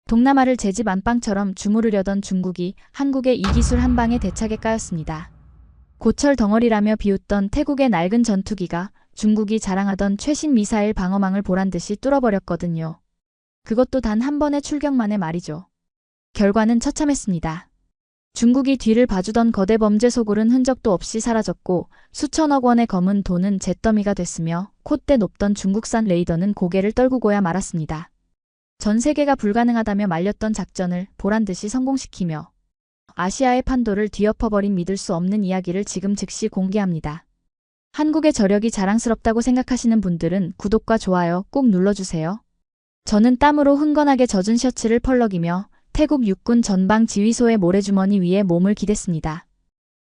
동남아를 제 집 안방처럼 주무르려던 중국이 한국의 이 기술 한 방에 대차게 까였습니다. 고철 덩어리라며 비웃던 태국의 낡은 전투기가 중국이 자랑하던 최신 미사일 방어망을 보란듯이 뚫어버렸거든요. 그것도 단 한 번의 출격만에 말이죠. 결과는 처참했습니다. 중국이 뒤를 봐주던 거대 범죄 소굴은 흔적도 없이 사라졌고 수천억 원의 검은 돈은 잿더미가 됐으며 콧대 높던 중국산 레이더는 고개를 떨구고야 말았습니다. 전 세계가 불가능하다며 말렸던 작전을 보란듯이 성공시키며 아시아의 판도를 뒤엎어버린 믿을 수 없는 이야기를 지금 즉시 공개합니다. 한국의 저력이 자랑스럽다고 생각하시는 분들은 구독과 좋아요 꼭 눌러주세요. 저는 땀으로 흥건하게 젖은 셔츠를 펄럭이며 태국 육군 전방지휘소의 모래주머니 위에 몸을 기댔습니다.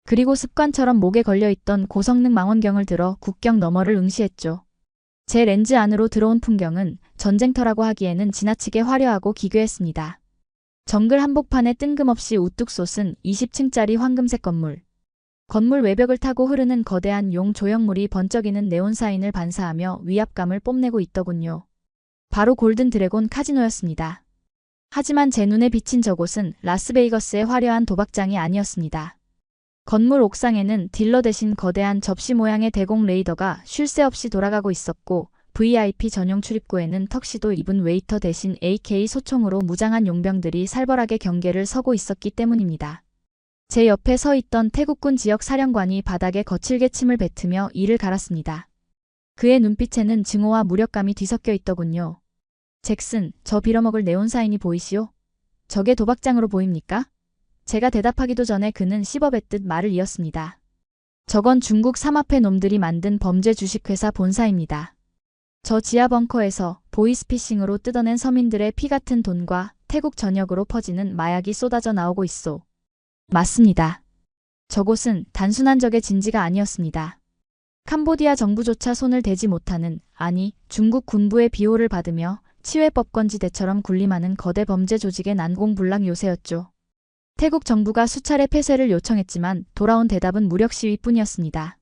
그리고 습관처럼 목에 걸려있던 고성능 망원경을 들어 국경 너머를 응시했죠. 제 렌즈 안으로 들어온 풍경은 전쟁터라고 하기에는 지나치게 화려하고 기괴했습니다. 정글 한복판에 뜬금없이 우뚝 솟은 20층짜리 황금색 건물. 건물 외벽을 타고 흐르는 거대한 용 조형물이 번쩍이는 네온사인을 반사하며 위압감을 뽐내고 있더군요. 바로 골든 드래곤 카지노였습니다. 하지만 제 눈에 비친 저곳은 라스베이거스의 화려한 도박장이 아니었습니다. 건물 옥상에는 딜러 대신 거대한 접시 모양의 대공 레이더가 쉴 새 없이 돌아가고 있었고 VIP 전용 출입구에는 턱시도 입은 웨이터 대신 AK 소총으로 무장한 용병들이 살벌하게 경계를 서고 있었기 때문입니다. 제 옆에 서 있던 태국군 지역 사령관이 바닥에 거칠게 침을 뱉으며 이를 갈았습니다. 그의 눈빛에는 증오와 무력감이 뒤섞여 있더군요. 잭슨, 저 빌어먹을 네온사인이 보이시오? 저게 도박장으로 보입니까? 제가 대답하기도 전에 그는 씹어뱉듯 말을 이었습니다. 저건 중국 삼합회 놈들이 만든 범죄 주식회사 본사입니다. 저 지하 벙커에서 보이스피싱으로 뜯어낸 서민들의 피 같은 돈과 태국 전역으로 퍼지는 마약이 쏟아져 나오고 있소. 맞습니다. 저곳은 단순한 적의 진지가 아니었습니다. 캄보디아 정부조차 손을 대지 못하는, 아니 중국 군부의 비호를 받으며 치외법권지대처럼 군림하는 거대 범죄 조직의 난공불락 요새였죠. 태국 정부가 수차례 폐쇄를 요청했지만 돌아온 대답은 무력 시위뿐이었습니다.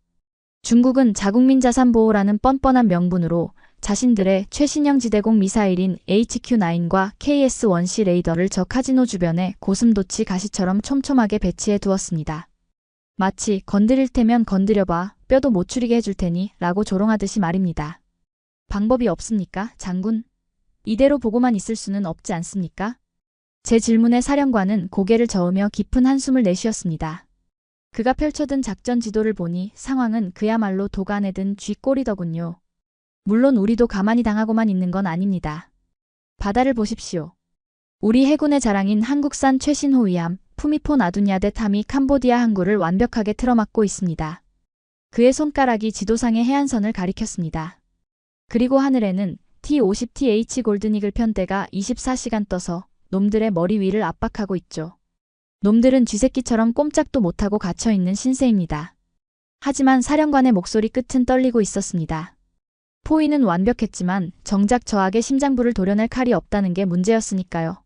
중국은 자국민 자산 보호라는 뻔뻔한 명분으로 자신들의 최신형 지대공 미사일인 HQ-9과 KS-1C 레이더를 저 카지노 주변에 고슴도치 가시처럼 촘촘하게 배치해 두었습니다. 마치 건드릴 테면 건드려봐, 뼈도 못 추리게 해줄 테니 라고 조롱하듯이 말입니다. 방법이 없습니까, 장군? 이대로 보고만 있을 수는 없지 않습니까? 제 질문에 사령관은 고개를 저으며 깊은 한숨을 내쉬었습니다. 그가 펼쳐든 작전 지도를 보니 상황은 그야말로 도간에 든 쥐꼬리더군요. 물론 우리도 가만히 당하고만 있는 건 아닙니다. 바다를 보십시오. 우리 해군의 자랑인 한국산 최신 호위함 푸미폰 아두냐데 탐이 캄보디아 항구를 완벽하게 틀어막고 있습니다. 그의 손가락이 지도상의 해안선을 가리켰습니다. 그리고 하늘에는 T-50TH 골든이글 편대가 24시간 떠서 놈들의 머리 위를 압박하고 있죠. 놈들은 쥐새끼처럼 꼼짝도 못하고 갇혀있는 신세입니다. 하지만 사령관의 목소리 끝은 떨리고 있었습니다. 포위는 완벽했지만 정작 저에게 심장부를 도려낼 칼이 없다는 게 문제였으니까요.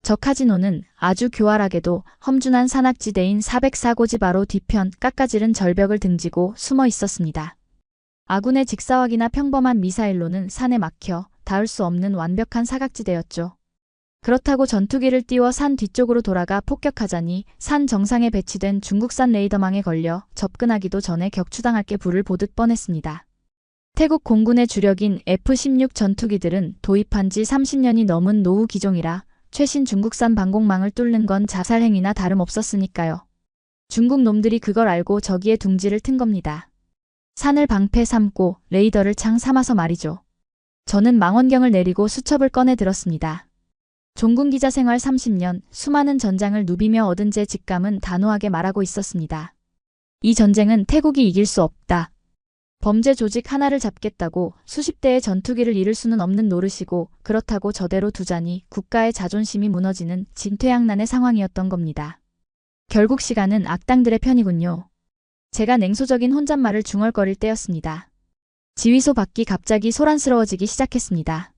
저 카지노는 아주 교활하게도 험준한 산악지대인 404고지 바로 뒤편 깎아지른 절벽을 등지고 숨어 있었습니다. 아군의 직사각이나 평범한 미사일로는 산에 막혀 닿을 수 없는 완벽한 사각지대였죠. 그렇다고 전투기를 띄워 산 뒤쪽으로 돌아가 폭격하자니 산 정상에 배치된 중국산 레이더망에 걸려 접근하기도 전에 격추당할 게 불을 보듯 뻔했습니다. 태국 공군의 주력인 F-16 전투기들은 도입한 지 30년이 넘은 노후 기종이라 최신 중국산 방공망을 뚫는 건 자살행위나 다름없었으니까요. 중국 놈들이 그걸 알고 저기에 둥지를 튼 겁니다. 산을 방패 삼고 레이더를 창 삼아서 말이죠. 저는 망원경을 내리고 수첩을 꺼내 들었습니다. 종군 기자 생활 30년, 수많은 전장을 누비며 얻은 제 직감은 단호하게 말하고 있었습니다. 이 전쟁은 태국이 이길 수 없다. 범죄 조직 하나를 잡겠다고 수십 대의 전투기를 잃을 수는 없는 노릇이고 그렇다고 저대로 두자니 국가의 자존심이 무너지는 진퇴양난의 상황이었던 겁니다. 결국 시간은 악당들의 편이군요. 제가 냉소적인 혼잣말을 중얼거릴 때였습니다. 지휘소 밖이 갑자기 소란스러워지기 시작했습니다.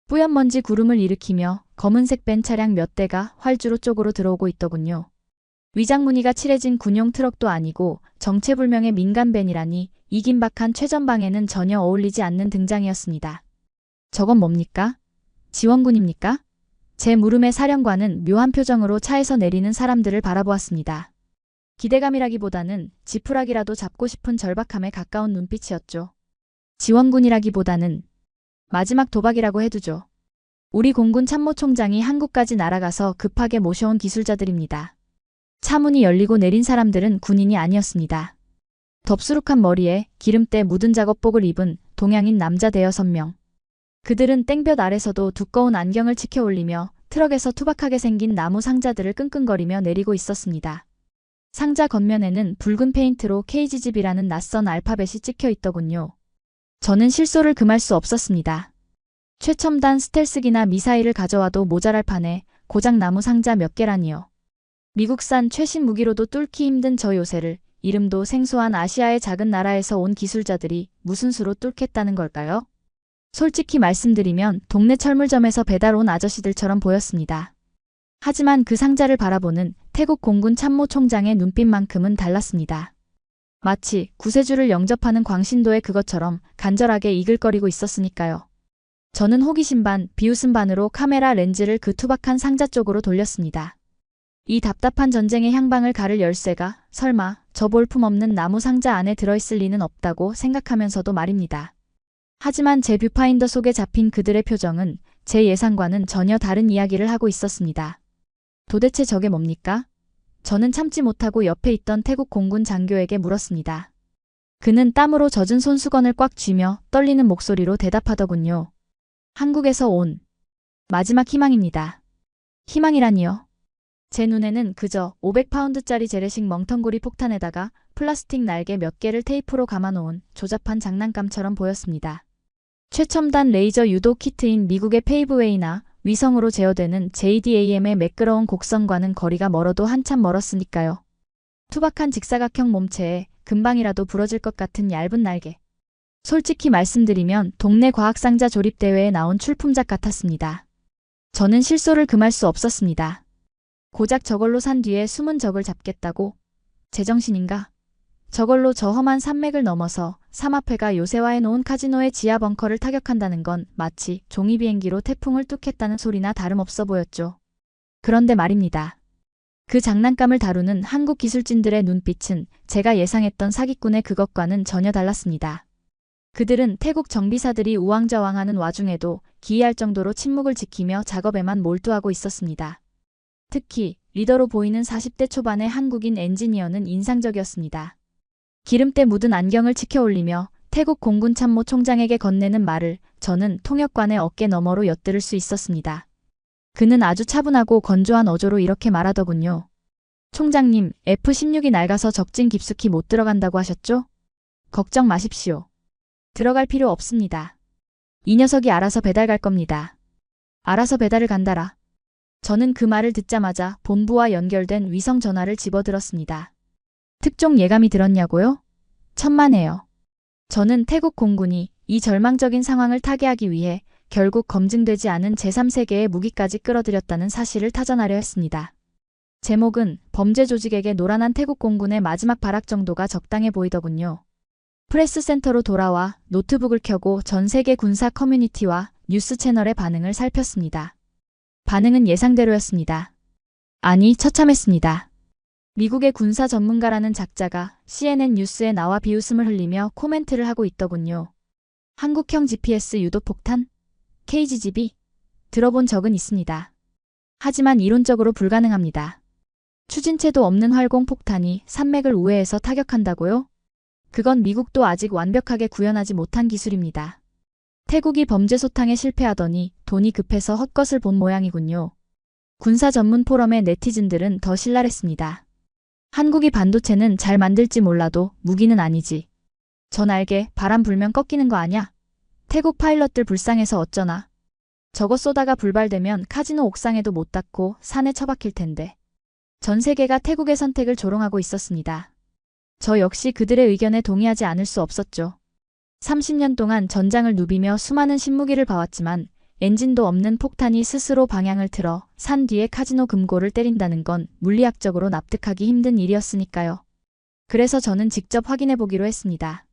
뿌연 먼지 구름을 일으키며 검은색 벤 차량 몇 대가 활주로 쪽으로 들어오고 있더군요. 위장 무늬가 칠해진 군용 트럭도 아니고 정체불명의 민간 벤이라니 이 긴박한 최전방에는 전혀 어울리지 않는 등장이었습니다. 저건 뭡니까? 지원군입니까? 제 물음에 사령관은 묘한 표정으로 차에서 내리는 사람들을 바라보았습니다. 기대감이라기보다는 지푸라기라도 잡고 싶은 절박함에 가까운 눈빛이었죠. 지원군이라기보다는 마지막 도박이라고 해두죠. 우리 공군 참모총장이 한국까지 날아가서 급하게 모셔온 기술자들입니다. 차 문이 열리고 내린 사람들은 군인이 아니었습니다. 덥수룩한 머리에 기름때 묻은 작업복을 입은 동양인 남자 대여섯 명. 그들은 땡볕 아래서도 두꺼운 안경을 치켜 올리며 트럭에서 투박하게 생긴 나무 상자들을 끙끙거리며 내리고 있었습니다. 상자 겉면에는 붉은 페인트로 KGGB라는 낯선 알파벳이 찍혀 있더군요. 저는 실소를 금할 수 없었습니다. 최첨단 스텔스기나 미사일을 가져와도 모자랄 판에 고작 나무 상자 몇 개라니요. 미국산 최신 무기로도 뚫기 힘든 저 요새를 이름도 생소한 아시아의 작은 나라에서 온 기술자들이 무슨 수로 뚫겠다는 걸까요? 솔직히 말씀드리면 동네 철물점에서 배달 온 아저씨들처럼 보였습니다. 하지만 그 상자를 바라보는 태국 공군 참모총장의 눈빛만큼은 달랐습니다. 마치 구세주를 영접하는 광신도의 그것처럼 간절하게 이글거리고 있었으니까요. 저는 호기심 반, 비웃음 반으로 카메라 렌즈를 그 투박한 상자 쪽으로 돌렸습니다. 이 답답한 전쟁의 향방을 가를 열쇠가 설마 저 볼품없는 나무 상자 안에 들어있을 리는 없다고 생각하면서도 말입니다. 하지만 제 뷰파인더 속에 잡힌 그들의 표정은 제 예상과는 전혀 다른 이야기를 하고 있었습니다. 도대체 저게 뭡니까? 저는 참지 못하고 옆에 있던 태국 공군 장교에게 물었습니다. 그는 땀으로 젖은 손수건을 꽉 쥐며 떨리는 목소리로 대답하더군요. 한국에서 온 마지막 희망입니다. 희망이라니요? 제 눈에는 그저 500파운드짜리 재래식 멍텅구리 폭탄에다가 플라스틱 날개 몇 개를 테이프로 감아놓은 조잡한 장난감처럼 보였습니다. 최첨단 레이저 유도 키트인 미국의 페이브웨이나 위성으로 제어되는 JDAM의 매끄러운 곡선과는 거리가 멀어도 한참 멀었으니까요. 투박한 직사각형 몸체에 금방이라도 부러질 것 같은 얇은 날개. 솔직히 말씀드리면 동네 과학상자 조립대회에 나온 출품작 같았습니다. 저는 실소를 금할 수 없었습니다. 고작 저걸로 산 뒤에 숨은 적을 잡겠다고? 제정신인가? 저걸로 저 험한 산맥을 넘어서 삼합회가 요새화해놓은 카지노의 지하 벙커를 타격한다는 건 마치 종이비행기로 태풍을 뚝했다는 소리나 다름없어 보였죠. 그런데 말입니다. 그 장난감을 다루는 한국 기술진들의 눈빛은 제가 예상했던 사기꾼의 그것과는 전혀 달랐습니다. 그들은 태국 정비사들이 우왕좌왕하는 와중에도 기이할 정도로 침묵을 지키며 작업에만 몰두하고 있었습니다. 특히 리더로 보이는 40대 초반의 한국인 엔지니어는 인상적이었습니다. 기름때 묻은 안경을 치켜 올리며 태국 공군 참모 총장에게 건네는 말을 저는 통역관의 어깨 너머로 엿들을 수 있었습니다. 그는 아주 차분하고 건조한 어조로 이렇게 말하더군요. 총장님, F-16이 낡아서 적진 깊숙이 못 들어간다고 하셨죠? 걱정 마십시오. 들어갈 필요 없습니다. 이 녀석이 알아서 배달 갈 겁니다. 알아서 배달을 간다라. 저는 그 말을 듣자마자 본부와 연결된 위성 전화를 집어들었습니다. 특종 예감이 들었냐고요? 천만에요. 저는 태국 공군이 이 절망적인 상황을 타개하기 위해 결국 검증되지 않은 제3세계의 무기까지 끌어들였다는 사실을 타전하려 했습니다. 제목은 범죄 조직에게 노란한 태국 공군의 마지막 발악 정도가 적당해 보이더군요. 프레스센터로 돌아와 노트북을 켜고 전 세계 군사 커뮤니티와 뉴스 채널의 반응을 살폈습니다. 반응은 예상대로였습니다. 아니, 처참했습니다. 미국의 군사 전문가라는 작자가 CNN 뉴스에 나와 비웃음을 흘리며 코멘트를 하고 있더군요. 한국형 GPS 유도폭탄? KGGB? 들어본 적은 있습니다. 하지만 이론적으로 불가능합니다. 추진체도 없는 활공폭탄이 산맥을 우회해서 타격한다고요? 그건 미국도 아직 완벽하게 구현하지 못한 기술입니다. 태국이 범죄 소탕에 실패하더니 돈이 급해서 헛것을 본 모양이군요. 군사 전문 포럼의 네티즌들은 더 신랄했습니다. 한국이 반도체는 잘 만들지 몰라도 무기는 아니지. 저 날개 바람 불면 꺾이는 거 아냐? 태국 파일럿들 불쌍해서 어쩌나. 저거 쏘다가 불발되면 카지노 옥상에도 못 닿고 산에 처박힐 텐데. 전 세계가 태국의 선택을 조롱하고 있었습니다. 저 역시 그들의 의견에 동의하지 않을 수 없었죠. 30년 동안 전장을 누비며 수많은 신무기를 봐왔지만 엔진도 없는 폭탄이 스스로 방향을 틀어 산 뒤에 카지노 금고를 때린다는 건 물리학적으로 납득하기 힘든 일이었으니까요. 그래서 저는 직접 확인해보기로 했습니다.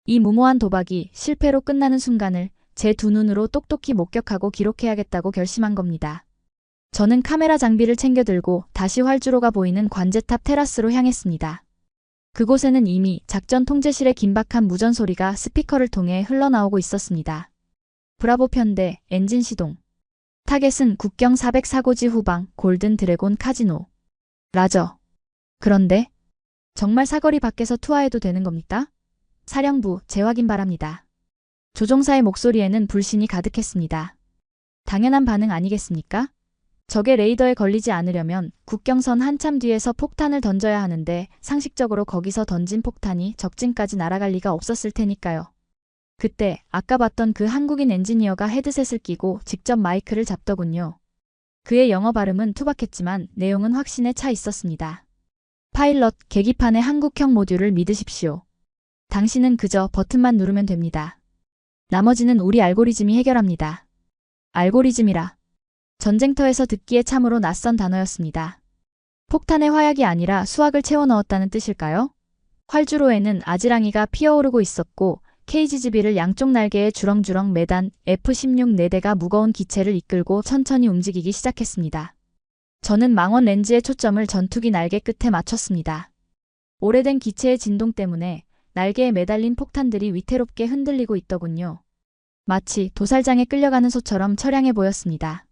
이 무모한 도박이 실패로 끝나는 순간을 제 두 눈으로 똑똑히 목격하고 기록해야겠다고 결심한 겁니다. 저는 카메라 장비를 챙겨 들고 다시 활주로가 보이는 관제탑 테라스로 향했습니다. 그곳에는 이미 작전 통제실의 긴박한 무전 소리가 스피커를 통해 흘러나오고 있었습니다. 브라보 편대, 엔진 시동. 타겟은 국경 404고지 후방, 골든 드래곤 카지노. 라저. 그런데 정말 사거리 밖에서 투하해도 되는 겁니까? 사령부, 재확인 바랍니다. 조종사의 목소리에는 불신이 가득했습니다. 당연한 반응 아니겠습니까? 적의 레이더에 걸리지 않으려면 국경선 한참 뒤에서 폭탄을 던져야 하는데 상식적으로 거기서 던진 폭탄이 적진까지 날아갈 리가 없었을 테니까요. 그때 아까 봤던 그 한국인 엔지니어가 헤드셋을 끼고 직접 마이크를 잡더군요. 그의 영어 발음은 투박했지만 내용은 확신에 차 있었습니다. 파일럿, 계기판의 한국형 모듈을 믿으십시오. 당신은 그저 버튼만 누르면 됩니다. 나머지는 우리 알고리즘이 해결합니다. 알고리즘이라. 전쟁터에서 듣기에 참으로 낯선 단어였습니다. 폭탄의 화약이 아니라 수학을 채워 넣었다는 뜻일까요? 활주로에는 아지랑이가 피어오르고 있었고 KGGB를 양쪽 날개에 주렁주렁 매단 F-16 4대가 무거운 기체를 이끌고 천천히 움직이기 시작했습니다. 저는 망원 렌즈의 초점을 전투기 날개 끝에 맞췄습니다. 오래된 기체의 진동 때문에 날개에 매달린 폭탄들이 위태롭게 흔들리고 있더군요. 마치 도살장에 끌려가는 소처럼 처량해 보였습니다.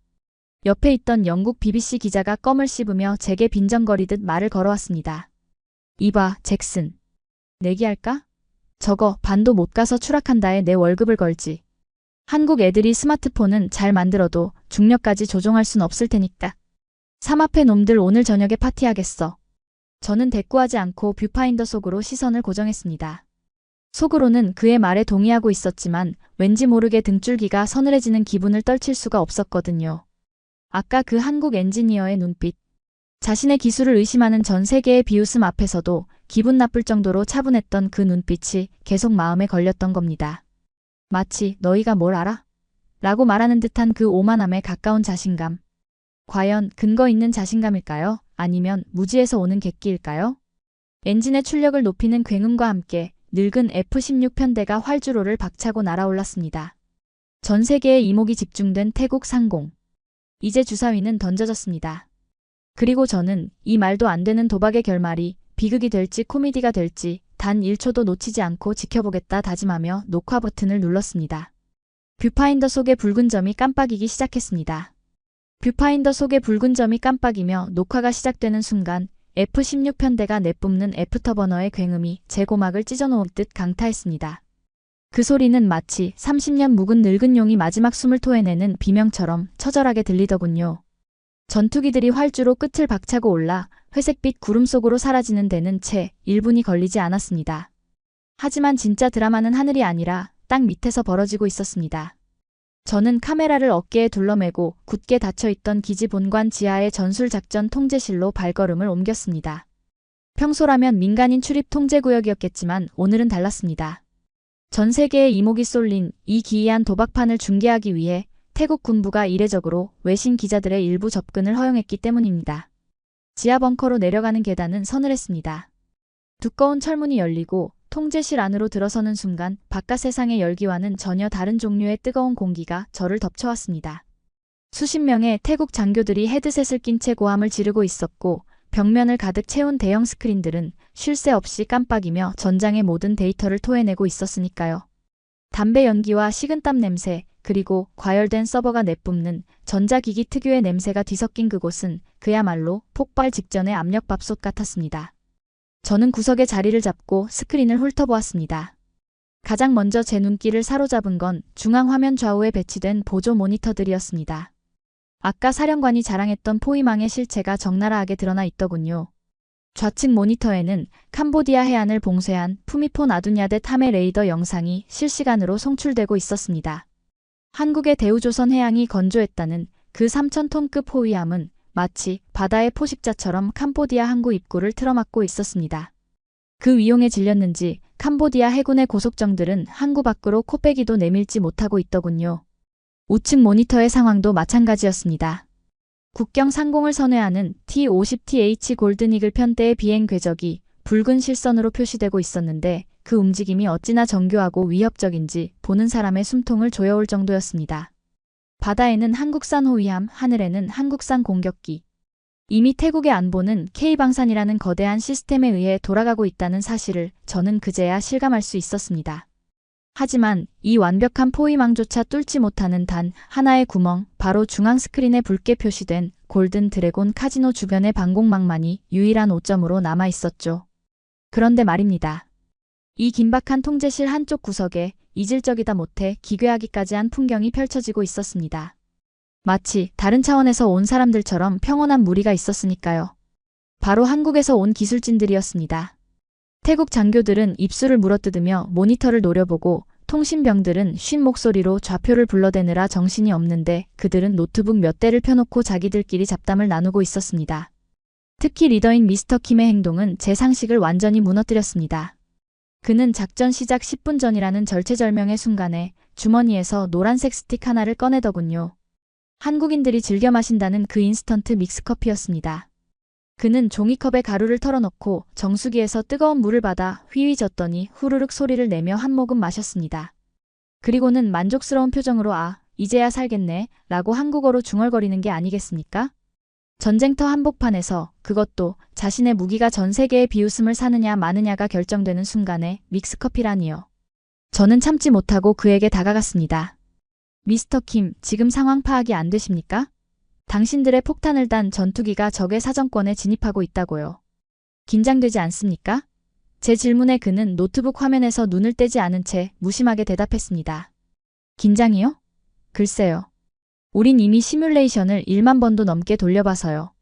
옆에 있던 영국 BBC 기자가 껌을 씹으며 제게 빈정거리듯 말을 걸어왔습니다. 이봐, 잭슨. 내기할까? 저거 반도 못 가서 추락한다에 내 월급을 걸지. 한국 애들이 스마트폰은 잘 만들어도 중력까지 조종할 순 없을 테니까. 삼합회 놈들 오늘 저녁에 파티하겠어. 저는 대꾸하지 않고 뷰파인더 속으로 시선을 고정했습니다. 속으로는 그의 말에 동의하고 있었지만 왠지 모르게 등줄기가 서늘해지는 기분을 떨칠 수가 없었거든요. 아까 그 한국 엔지니어의 눈빛. 자신의 기술을 의심하는 전 세계의 비웃음 앞에서도 기분 나쁠 정도로 차분했던 그 눈빛이 계속 마음에 걸렸던 겁니다. 마치 너희가 뭘 알아? 라고 말하는 듯한 그 오만함에 가까운 자신감. 과연 근거 있는 자신감일까요? 아니면 무지에서 오는 객기일까요? 엔진의 출력을 높이는 굉음과 함께 늙은 F-16 편대가 활주로를 박차고 날아올랐습니다. 전 세계의 이목이 집중된 태국 상공. 이제 주사위는 던져졌습니다. 그리고 저는 이 말도 안 되는 도박의 결말이 비극이 될지 코미디가 될지 단 1초도 놓치지 않고 지켜보겠다 다짐하며 녹화 버튼을 눌렀습니다. 뷰파인더 속의 붉은 점이 깜빡이기 시작했습니다. 뷰파인더 속의 붉은 점이 깜빡이며 녹화가 시작되는 순간 F-16 편대가 내뿜는 애프터버너의 굉음이 제 고막을 찢어놓을 듯 강타했습니다. 그 소리는 마치 30년 묵은 늙은 용이 마지막 숨을 토해내는 비명처럼 처절하게 들리더군요. 전투기들이 활주로 끝을 박차고 올라 회색빛 구름 속으로 사라지는 데는 채 1분이 걸리지 않았습니다. 하지만 진짜 드라마는 하늘이 아니라 땅 밑에서 벌어지고 있었습니다. 저는 카메라를 어깨에 둘러매고 굳게 닫혀있던 기지 본관 지하의 전술작전 통제실로 발걸음을 옮겼습니다. 평소라면 민간인 출입 통제구역이었겠지만 오늘은 달랐습니다. 전 세계의 이목이 쏠린 이 기이한 도박판을 중계하기 위해 태국 군부가 이례적으로 외신 기자들의 일부 접근을 허용했기 때문입니다. 지하 벙커로 내려가는 계단은 서늘했습니다. 두꺼운 철문이 열리고 통제실 안으로 들어서는 순간 바깥 세상의 열기와는 전혀 다른 종류의 뜨거운 공기가 저를 덮쳐왔습니다. 수십 명의 태국 장교들이 헤드셋을 낀 채 고함을 지르고 있었고 벽면을 가득 채운 대형 스크린들은 쉴 새 없이 깜빡이며 전장의 모든 데이터를 토해내고 있었으니까요. 담배 연기와 식은땀 냄새, 그리고 과열된 서버가 내뿜는 전자기기 특유의 냄새가 뒤섞인 그곳은 그야말로 폭발 직전의 압력밥솥 같았습니다. 저는 구석에 자리를 잡고 스크린을 훑어보았습니다. 가장 먼저 제 눈길을 사로잡은 건 중앙 화면 좌우에 배치된 보조 모니터들이었습니다. 아까 사령관이 자랑했던 포위망의 실체가 적나라하게 드러나 있더군요. 좌측 모니터에는 캄보디아 해안을 봉쇄한 푸미폰 아두냐데 탐해 레이더 영상이 실시간으로 송출되고 있었습니다. 한국의 대우조선 해양이 건조했다는 그 3,000톤급 호위함은 마치 바다의 포식자처럼 캄보디아 항구 입구를 틀어막고 있었습니다. 그 위용에 질렸는지 캄보디아 해군의 고속정들은 항구 밖으로 코빼기도 내밀지 못하고 있더군요. 우측 모니터의 상황도 마찬가지였습니다. 국경 상공을 선회하는 T-50TH 골든이글 편대의 비행 궤적이 붉은 실선으로 표시되고 있었는데 그 움직임이 어찌나 정교하고 위협적인지 보는 사람의 숨통을 조여올 정도였습니다. 바다에는 한국산 호위함, 하늘에는 한국산 공격기. 이미 태국의 안보는 K방산이라는 거대한 시스템에 의해 돌아가고 있다는 사실을 저는 그제야 실감할 수 있었습니다. 하지만 이 완벽한 포위망조차 뚫지 못하는 단 하나의 구멍, 바로 중앙 스크린에 붉게 표시된 골든 드래곤 카지노 주변의 방공망만이 유일한 오점으로 남아 있었죠. 그런데 말입니다. 이 긴박한 통제실 한쪽 구석에 이질적이다 못해 기괴하기까지 한 풍경이 펼쳐지고 있었습니다. 마치 다른 차원에서 온 사람들처럼 평온한 무리가 있었으니까요. 바로 한국에서 온 기술진들이었습니다. 태국 장교들은 입술을 물어뜯으며 모니터를 노려보고 통신병들은 쉰 목소리로 좌표를 불러대느라 정신이 없는데 그들은 노트북 몇 대를 펴놓고 자기들끼리 잡담을 나누고 있었습니다. 특히 리더인 미스터 킴의 행동은 제 상식을 완전히 무너뜨렸습니다. 그는 작전 시작 10분 전이라는 절체절명의 순간에 주머니에서 노란색 스틱 하나를 꺼내더군요. 한국인들이 즐겨 마신다는 그 인스턴트 믹스커피였습니다. 그는 종이컵에 가루를 털어넣고 정수기에서 뜨거운 물을 받아 휘휘 젓더니 후루룩 소리를 내며 한 모금 마셨습니다. 그리고는 만족스러운 표정으로 이제야 살겠네 라고 한국어로 중얼거리는 게 아니겠습니까? 전쟁터 한복판에서 그것도 자신의 무기가 전 세계의 비웃음을 사느냐 마느냐가 결정되는 순간에 믹스커피라니요. 저는 참지 못하고 그에게 다가갔습니다. 미스터 킴, 지금 상황 파악이 안 되십니까? 당신들의 폭탄을 단 전투기가 적의 사정권에 진입하고 있다고요. 긴장되지 않습니까? 제 질문에 그는 노트북 화면에서 눈을 떼지 않은 채 무심하게 대답했습니다. 긴장이요? 글쎄요. 우린 이미 시뮬레이션을 1만 번도 넘게 돌려봐서요.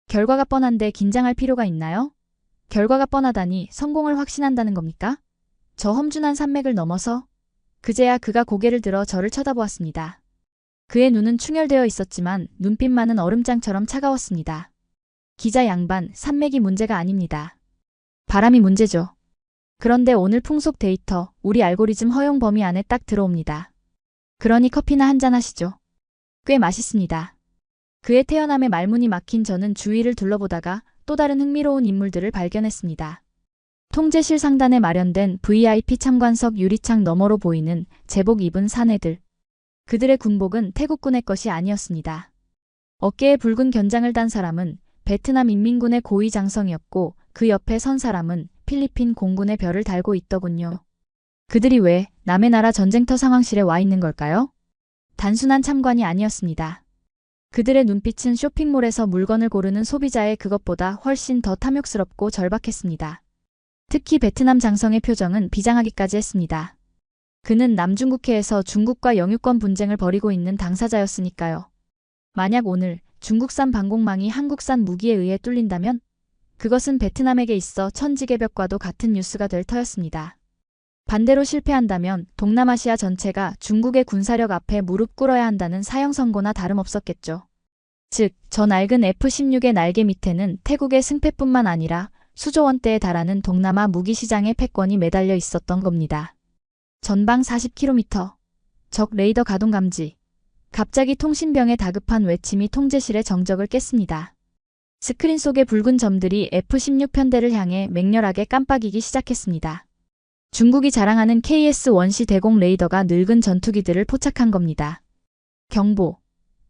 결과가 뻔한데 긴장할 필요가 있나요? 결과가 뻔하다니 성공을 확신한다는 겁니까? 저 험준한 산맥을 넘어서? 그제야 그가 고개를 들어 저를 쳐다보았습니다. 그의 눈은 충혈되어 있었지만 눈빛만은 얼음장처럼 차가웠습니다. 기자 양반, 산맥이 문제가 아닙니다. 바람이 문제죠. 그런데 오늘 풍속 데이터, 우리 알고리즘 허용 범위 안에 딱 들어옵니다. 그러니 커피나 한잔 하시죠. 꽤 맛있습니다. 그의 태연함에 말문이 막힌 저는 주위를 둘러보다가 또 다른 흥미로운 인물들을 발견했습니다. 통제실 상단에 마련된 VIP 참관석 유리창 너머로 보이는 제복 입은 사내들. 그들의 군복은 태국군의 것이 아니었습니다. 어깨에 붉은 견장을 단 사람은 베트남 인민군의 고위 장성이었고 그 옆에 선 사람은 필리핀 공군의 별을 달고 있더군요. 그들이 왜 남의 나라 전쟁터 상황실에 와 있는 걸까요? 단순한 참관이 아니었습니다. 그들의 눈빛은 쇼핑몰에서 물건을 고르는 소비자의 그것보다 훨씬 더 탐욕스럽고 절박했습니다. 특히 베트남 장성의 표정은 비장하기까지 했습니다. 그는 남중국해에서 중국과 영유권 분쟁을 벌이고 있는 당사자였으니까요. 만약 오늘 중국산 방공망이 한국산 무기에 의해 뚫린다면 그것은 베트남에게 있어 천지개벽과도 같은 뉴스가 될 터였습니다. 반대로 실패한다면 동남아시아 전체가 중국의 군사력 앞에 무릎 꿇어야 한다는 사형 선고나 다름없었겠죠. 즉, 저 낡은 F-16의 날개 밑에는 태국의 승패뿐만 아니라 수조 원대에 달하는 동남아 무기시장의 패권이 매달려 있었던 겁니다. 전방 40km. 적 레이더 가동 감지. 갑자기 통신병의 다급한 외침이 통제실의 정적을 깼습니다. 스크린 속의 붉은 점들이 F-16 편대를 향해 맹렬하게 깜빡이기 시작했습니다. 중국이 자랑하는 KS-1C 대공 레이더가 늙은 전투기들을 포착한 겁니다. 경보.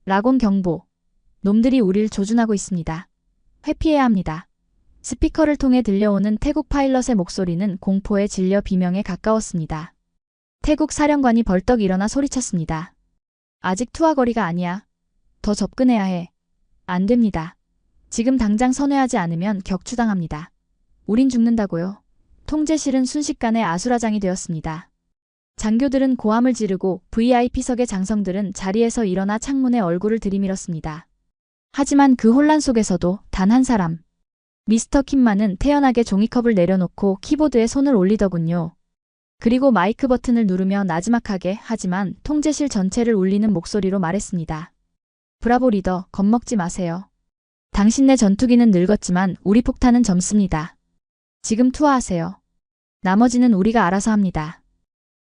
라곤 경보. 놈들이 우릴 조준하고 있습니다. 회피해야 합니다. 스피커를 통해 들려오는 태국 파일럿의 목소리는 공포에 질려 비명에 가까웠습니다. 태국 사령관이 벌떡 일어나 소리쳤습니다. 아직 투하거리가 아니야. 더 접근해야 해. 안 됩니다. 지금 당장 선회하지 않으면 격추당합니다. 우린 죽는다고요. 통제실은 순식간에 아수라장이 되었습니다. 장교들은 고함을 지르고 VIP석의 장성들은 자리에서 일어나 창문에 얼굴을 들이밀었습니다. 하지만 그 혼란 속에서도 단 한 사람. 미스터 킴만은 태연하게 종이컵을 내려놓고 키보드에 손을 올리더군요. 그리고 마이크 버튼을 누르며 나지막하게 하지만 통제실 전체를 울리는 목소리로 말했습니다. 브라보 리더, 겁먹지 마세요. 당신네 전투기는 늙었지만 우리 폭탄은 젊습니다. 지금 투하하세요. 나머지는 우리가 알아서 합니다.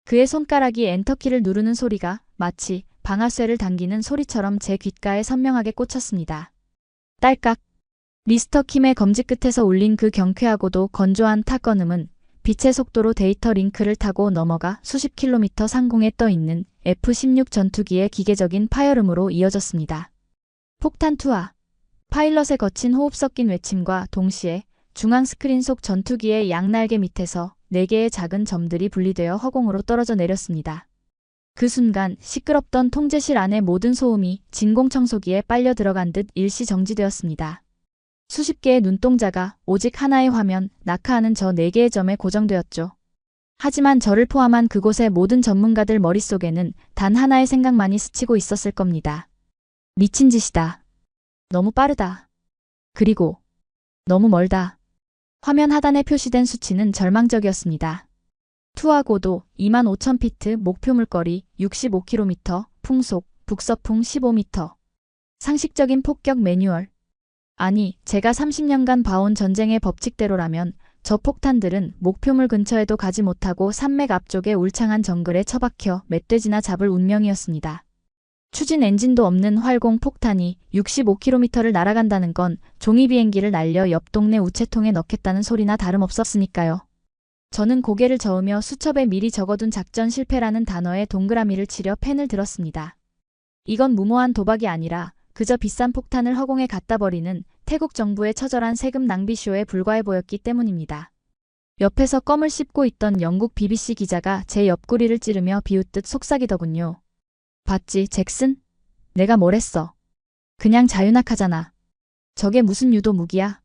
그의 손가락이 엔터키를 누르는 소리가 마치 방아쇠를 당기는 소리처럼 제 귓가에 선명하게 꽂혔습니다. 딸깍. 미스터 킴의 검지 끝에서 울린 그 경쾌하고도 건조한 탁건음은 빛의 속도로 데이터 링크를 타고 넘어가 수십 킬로미터 상공에 떠 있는 F-16 전투기의 기계적인 파열음으로 이어졌습니다. 폭탄 투하. 파일럿의 거친 호흡 섞인 외침과 동시에 중앙 스크린 속 전투기의 양날개 밑에서 4개의 작은 점들이 분리되어 허공으로 떨어져 내렸습니다. 그 순간 시끄럽던 통제실 안의 모든 소음이 진공청소기에 빨려 들어간 듯 일시 정지되었습니다. 수십 개의 눈동자가 오직 하나의 화면, 낙하하는 저 4개의 점에 고정되었죠. 하지만 저를 포함한 그곳의 모든 전문가들 머릿속에는 단 하나의 생각만이 스치고 있었을 겁니다. 미친 짓이다. 너무 빠르다. 그리고 너무 멀다. 화면 하단에 표시된 수치는 절망적이었습니다. 투하 고도 25,000피트, 목표 물거리 65km, 풍속, 북서풍 15m. 상식적인 폭격 매뉴얼. 아니, 제가 30년간 봐온 전쟁의 법칙대로라면 저 폭탄들은 목표물 근처에도 가지 못하고 산맥 앞쪽의 울창한 정글에 처박혀 멧돼지나 잡을 운명이었습니다. 추진 엔진도 없는 활공 폭탄이 65km를 날아간다는 건 종이 비행기를 날려 옆 동네 우체통에 넣겠다는 소리나 다름없었으니까요. 저는 고개를 저으며 수첩에 미리 적어둔 작전 실패라는 단어에 동그라미를 치려 펜을 들었습니다. 이건 무모한 도박이 아니라 그저 비싼 폭탄을 허공에 갖다 버리는 태국 정부의 처절한 세금 낭비쇼에 불과해 보였기 때문입니다. 옆에서 껌을 씹고 있던 영국 BBC 기자가 제 옆구리를 찌르며 비웃듯 속삭이더군요. 봤지, 잭슨? 내가 뭘 했어. 그냥 자유낙하잖아. 저게 무슨 유도 무기야?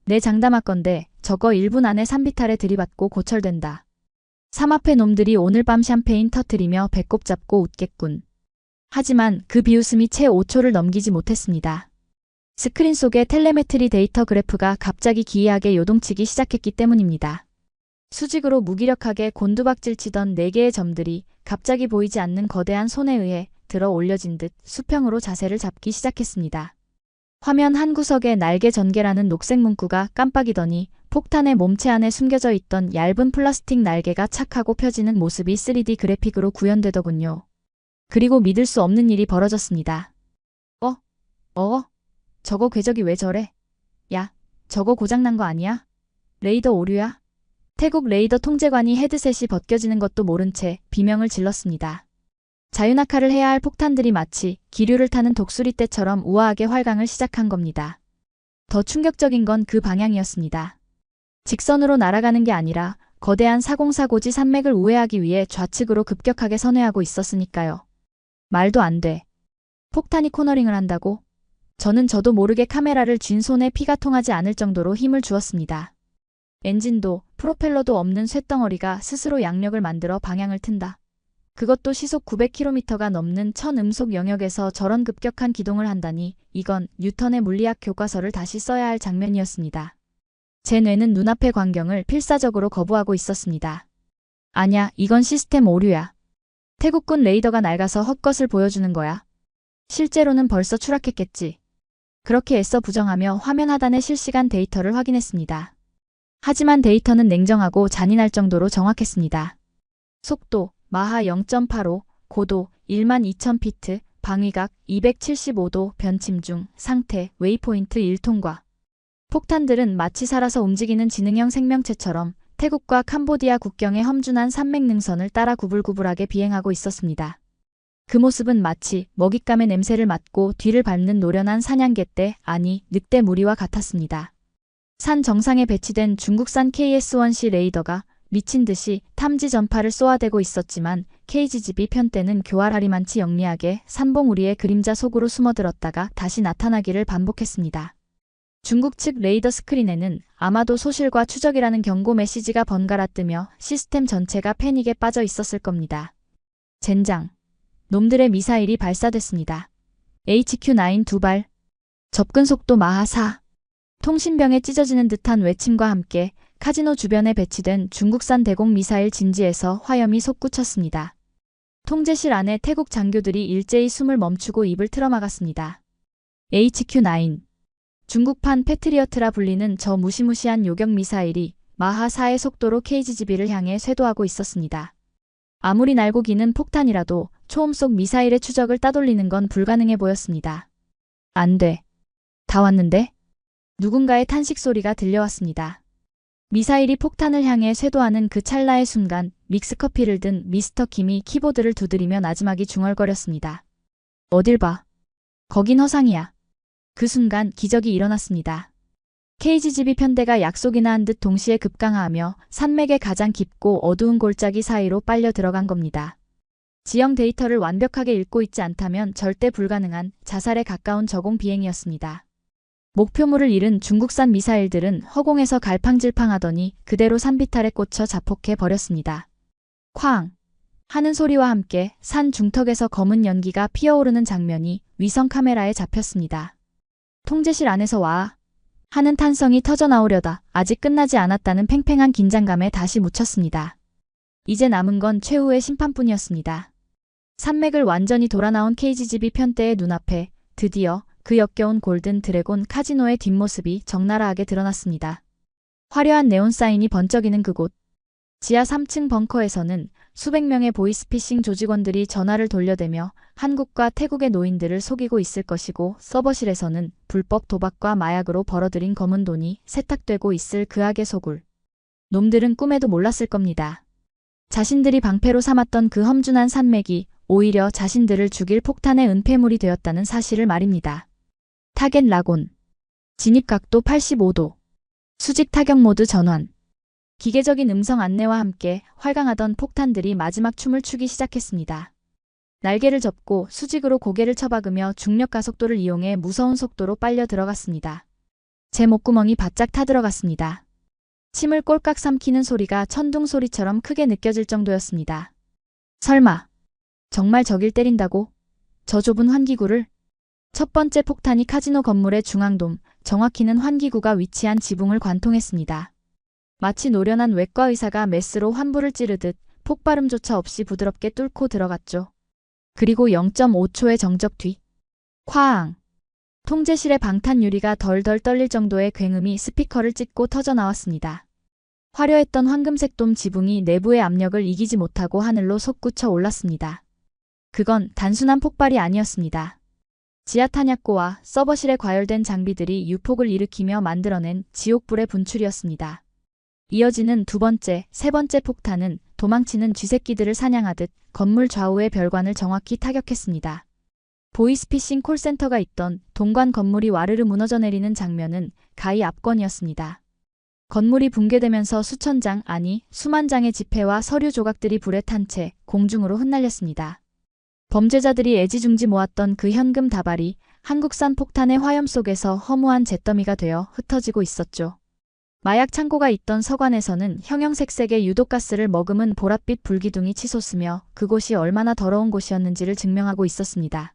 내 장담할건데 저거 1분 안에 산비탈에 들이받고 고철된다. 삼합회 놈들이 오늘 밤 샴페인 터뜨리며 배꼽 잡고 웃겠군. 하지만 그 비웃음이 채 5초를 넘기지 못했습니다. 스크린 속의 텔레메트리 데이터 그래프가 갑자기 기이하게 요동치기 시작했기 때문입니다. 수직으로 무기력하게 곤두박질 치던 4개의 점들이 갑자기 보이지 않는 거대한 손에 의해 들어 올려진 듯 수평으로 자세를 잡기 시작했습니다. 화면 한 구석에 날개 전개라는 녹색 문구가 깜빡이더니 폭탄의 몸체 안에 숨겨져 있던 얇은 플라스틱 날개가 착하고 펴지는 모습이 3D 그래픽으로 구현되더군요. 그리고 믿을 수 없는 일이 벌어졌습니다. 저거 궤적이 왜 저래? 야, 저거 고장난 거 아니야? 레이더 오류야? 태국 레이더 통제관이 헤드셋이 벗겨지는 것도 모른 채 비명을 질렀습니다. 자유낙하를 해야 할 폭탄들이 마치 기류를 타는 독수리 떼처럼 우아하게 활강을 시작한 겁니다. 더 충격적인 건 그 방향이었습니다. 직선으로 날아가는 게 아니라 거대한 404고지 산맥을 우회하기 위해 좌측으로 급격하게 선회하고 있었으니까요. 말도 안 돼. 폭탄이 코너링을 한다고? 저도 모르게 카메라를 쥔 손에 피가 통하지 않을 정도로 힘을 주었습니다. 엔진도 프로펠러도 없는 쇳덩어리가 스스로 양력을 만들어 방향을 튼다. 그것도 시속 900km가 넘는 천음속 영역에서 저런 급격한 기동을 한다니 이건 뉴턴의 물리학 교과서를 다시 써야 할 장면이었습니다. 제 뇌는 눈앞의 광경을 필사적으로 거부하고 있었습니다. 아냐, 이건 시스템 오류야. 태국군 레이더가 낡아서 헛것을 보여주는 거야. 실제로는 벌써 추락했겠지. 그렇게 애써 부정하며 화면 하단의 실시간 데이터를 확인했습니다. 하지만 데이터는 냉정하고 잔인할 정도로 정확했습니다. 속도 마하 0.85, 고도 12,000피트, 방위각 275도, 변침 중, 상태, 웨이포인트 1통과. 폭탄들은 마치 살아서 움직이는 지능형 생명체처럼 태국과 캄보디아 국경의 험준한 산맥 능선을 따라 구불구불하게 비행하고 있었습니다. 그 모습은 마치 먹잇감의 냄새를 맡고 뒤를 밟는 노련한 사냥개 떼, 아니 늑대 무리와 같았습니다. 산 정상에 배치된 중국산 KS-1C 레이더가 미친 듯이 탐지 전파를 쏘아대고 있었지만 KGB 편대는 교활하리만치 영리하게 산봉우리의 그림자 속으로 숨어들었다가 다시 나타나기를 반복했습니다. 중국 측 레이더 스크린에는 아마도 소실과 추적이라는 경고 메시지가 번갈아 뜨며 시스템 전체가 패닉에 빠져 있었을 겁니다. 젠장. 놈들의 미사일이 발사됐습니다. HQ-9 2발. 접근 속도 마하 4. 통신병에 찢어지는 듯한 외침과 함께 카지노 주변에 배치된 중국산 대공 미사일 진지에서 화염이 솟구쳤습니다. 통제실 안에 태국 장교들이 일제히 숨을 멈추고 입을 틀어막았습니다. HQ-9. 중국판 패트리어트라 불리는 저 무시무시한 요격 미사일이 마하 4의 속도로 KGB를 향해 쇄도하고 있었습니다. 아무리 날고 기는 폭탄이라도 초음 속 미사일의 추적을 따돌리는 건 불가능해 보였습니다. 안 돼. 다 왔는데? 누군가의 탄식 소리가 들려왔습니다. 미사일이 폭탄을 향해 쇄도하는 그 찰나의 순간 믹스커피를 든 미스터 김이 키보드를 두드리며 나지막이 중얼거렸습니다. 어딜 봐. 거긴 허상이야. 그 순간 기적이 일어났습니다. KGB 편대가 약속이나 한 듯 동시에 급강하하며 산맥의 가장 깊고 어두운 골짜기 사이로 빨려 들어간 겁니다. 지형 데이터를 완벽하게 읽고 있지 않다면 절대 불가능한 자살에 가까운 저공 비행이었습니다. 목표물을 잃은 중국산 미사일들은 허공에서 갈팡질팡하더니 그대로 산비탈에 꽂혀 자폭해 버렸습니다. 쾅! 하는 소리와 함께 산 중턱에서 검은 연기가 피어오르는 장면이 위성 카메라에 잡혔습니다. 통제실 안에서 와! 하는 탄성이 터져나오려다 아직 끝나지 않았다는 팽팽한 긴장감에 다시 묻혔습니다. 이제 남은 건 최후의 심판뿐이었습니다. 산맥을 완전히 돌아나온 KGB 편대의 눈앞에 드디어 그 역겨운 골든 드래곤 카지노의 뒷모습이 적나라하게 드러났습니다. 화려한 네온 사인이 번쩍이는 그곳. 지하 3층 벙커에서는 수백 명의 보이스피싱 조직원들이 전화를 돌려대며 한국과 태국의 노인들을 속이고 있을 것이고, 서버실에서는 불법 도박과 마약으로 벌어들인 검은 돈이 세탁되고 있을 그 악의 소굴. 놈들은 꿈에도 몰랐을 겁니다. 자신들이 방패로 삼았던 그 험준한 산맥이 오히려 자신들을 죽일 폭탄의 은폐물이 되었다는 사실을 말입니다. 타겟 라곤. 진입각도 85도. 수직 타격 모드 전환. 기계적인 음성 안내와 함께 활강하던 폭탄들이 마지막 춤을 추기 시작했습니다. 날개를 접고 수직으로 고개를 처박으며 중력 가속도를 이용해 무서운 속도로 빨려 들어갔습니다. 제 목구멍이 바짝 타들어갔습니다. 침을 꼴깍 삼키는 소리가 천둥 소리처럼 크게 느껴질 정도였습니다. 설마 정말 저길 때린다고? 저 좁은 환기구를? 첫 번째 폭탄이 카지노 건물의 중앙돔, 정확히는 환기구가 위치한 지붕을 관통했습니다. 마치 노련한 외과 의사가 메스로 환부를 찌르듯 폭발음조차 없이 부드럽게 뚫고 들어갔죠. 그리고 0.5초의 정적 뒤. 쾅! 통제실의 방탄 유리가 덜덜 떨릴 정도의 굉음이 스피커를 찢고 터져나왔습니다. 화려했던 황금색 돔 지붕이 내부의 압력을 이기지 못하고 하늘로 솟구쳐 올랐습니다. 그건 단순한 폭발이 아니었습니다. 지하 탄약고와 서버실에 과열된 장비들이 유폭을 일으키며 만들어낸 지옥불의 분출이었습니다. 이어지는 두 번째, 세 번째 폭탄은 도망치는 쥐새끼들을 사냥하듯 건물 좌우의 별관을 정확히 타격했습니다. 보이스피싱 콜센터가 있던 동관 건물이 와르르 무너져 내리는 장면은 가히 압권이었습니다. 건물이 붕괴되면서 수천 장, 아니 수만 장의 지폐와 서류 조각들이 불에 탄 채 공중으로 흩날렸습니다. 범죄자들이 애지중지 모았던 그 현금 다발이 한국산 폭탄의 화염 속에서 허무한 잿더미가 되어 흩어지고 있었죠. 마약 창고가 있던 서관에서는 형형색색의 유독가스를 머금은 보랏빛 불기둥이 치솟으며 그곳이 얼마나 더러운 곳이었는지를 증명하고 있었습니다.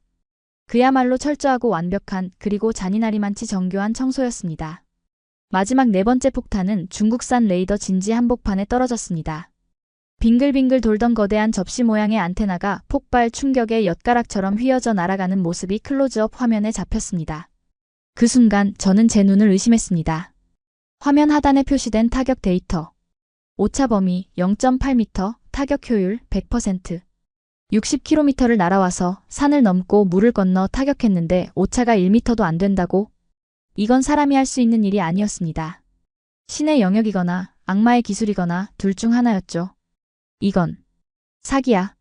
그야말로 철저하고 완벽한, 그리고 잔인하리만치 정교한 청소였습니다. 마지막 네 번째 폭탄은 중국산 레이더 진지 한복판에 떨어졌습니다. 빙글빙글 돌던 거대한 접시 모양의 안테나가 폭발 충격에 엿가락처럼 휘어져 날아가는 모습이 클로즈업 화면에 잡혔습니다. 그 순간 저는 제 눈을 의심했습니다. 화면 하단에 표시된 타격 데이터. 오차 범위 0.8m, 타격 효율 100%. 60km를 날아와서 산을 넘고 물을 건너 타격했는데 오차가 1m도 안 된다고? 이건 사람이 할 수 있는 일이 아니었습니다. 신의 영역이거나 악마의 기술이거나 둘 중 하나였죠. 이건 사기야.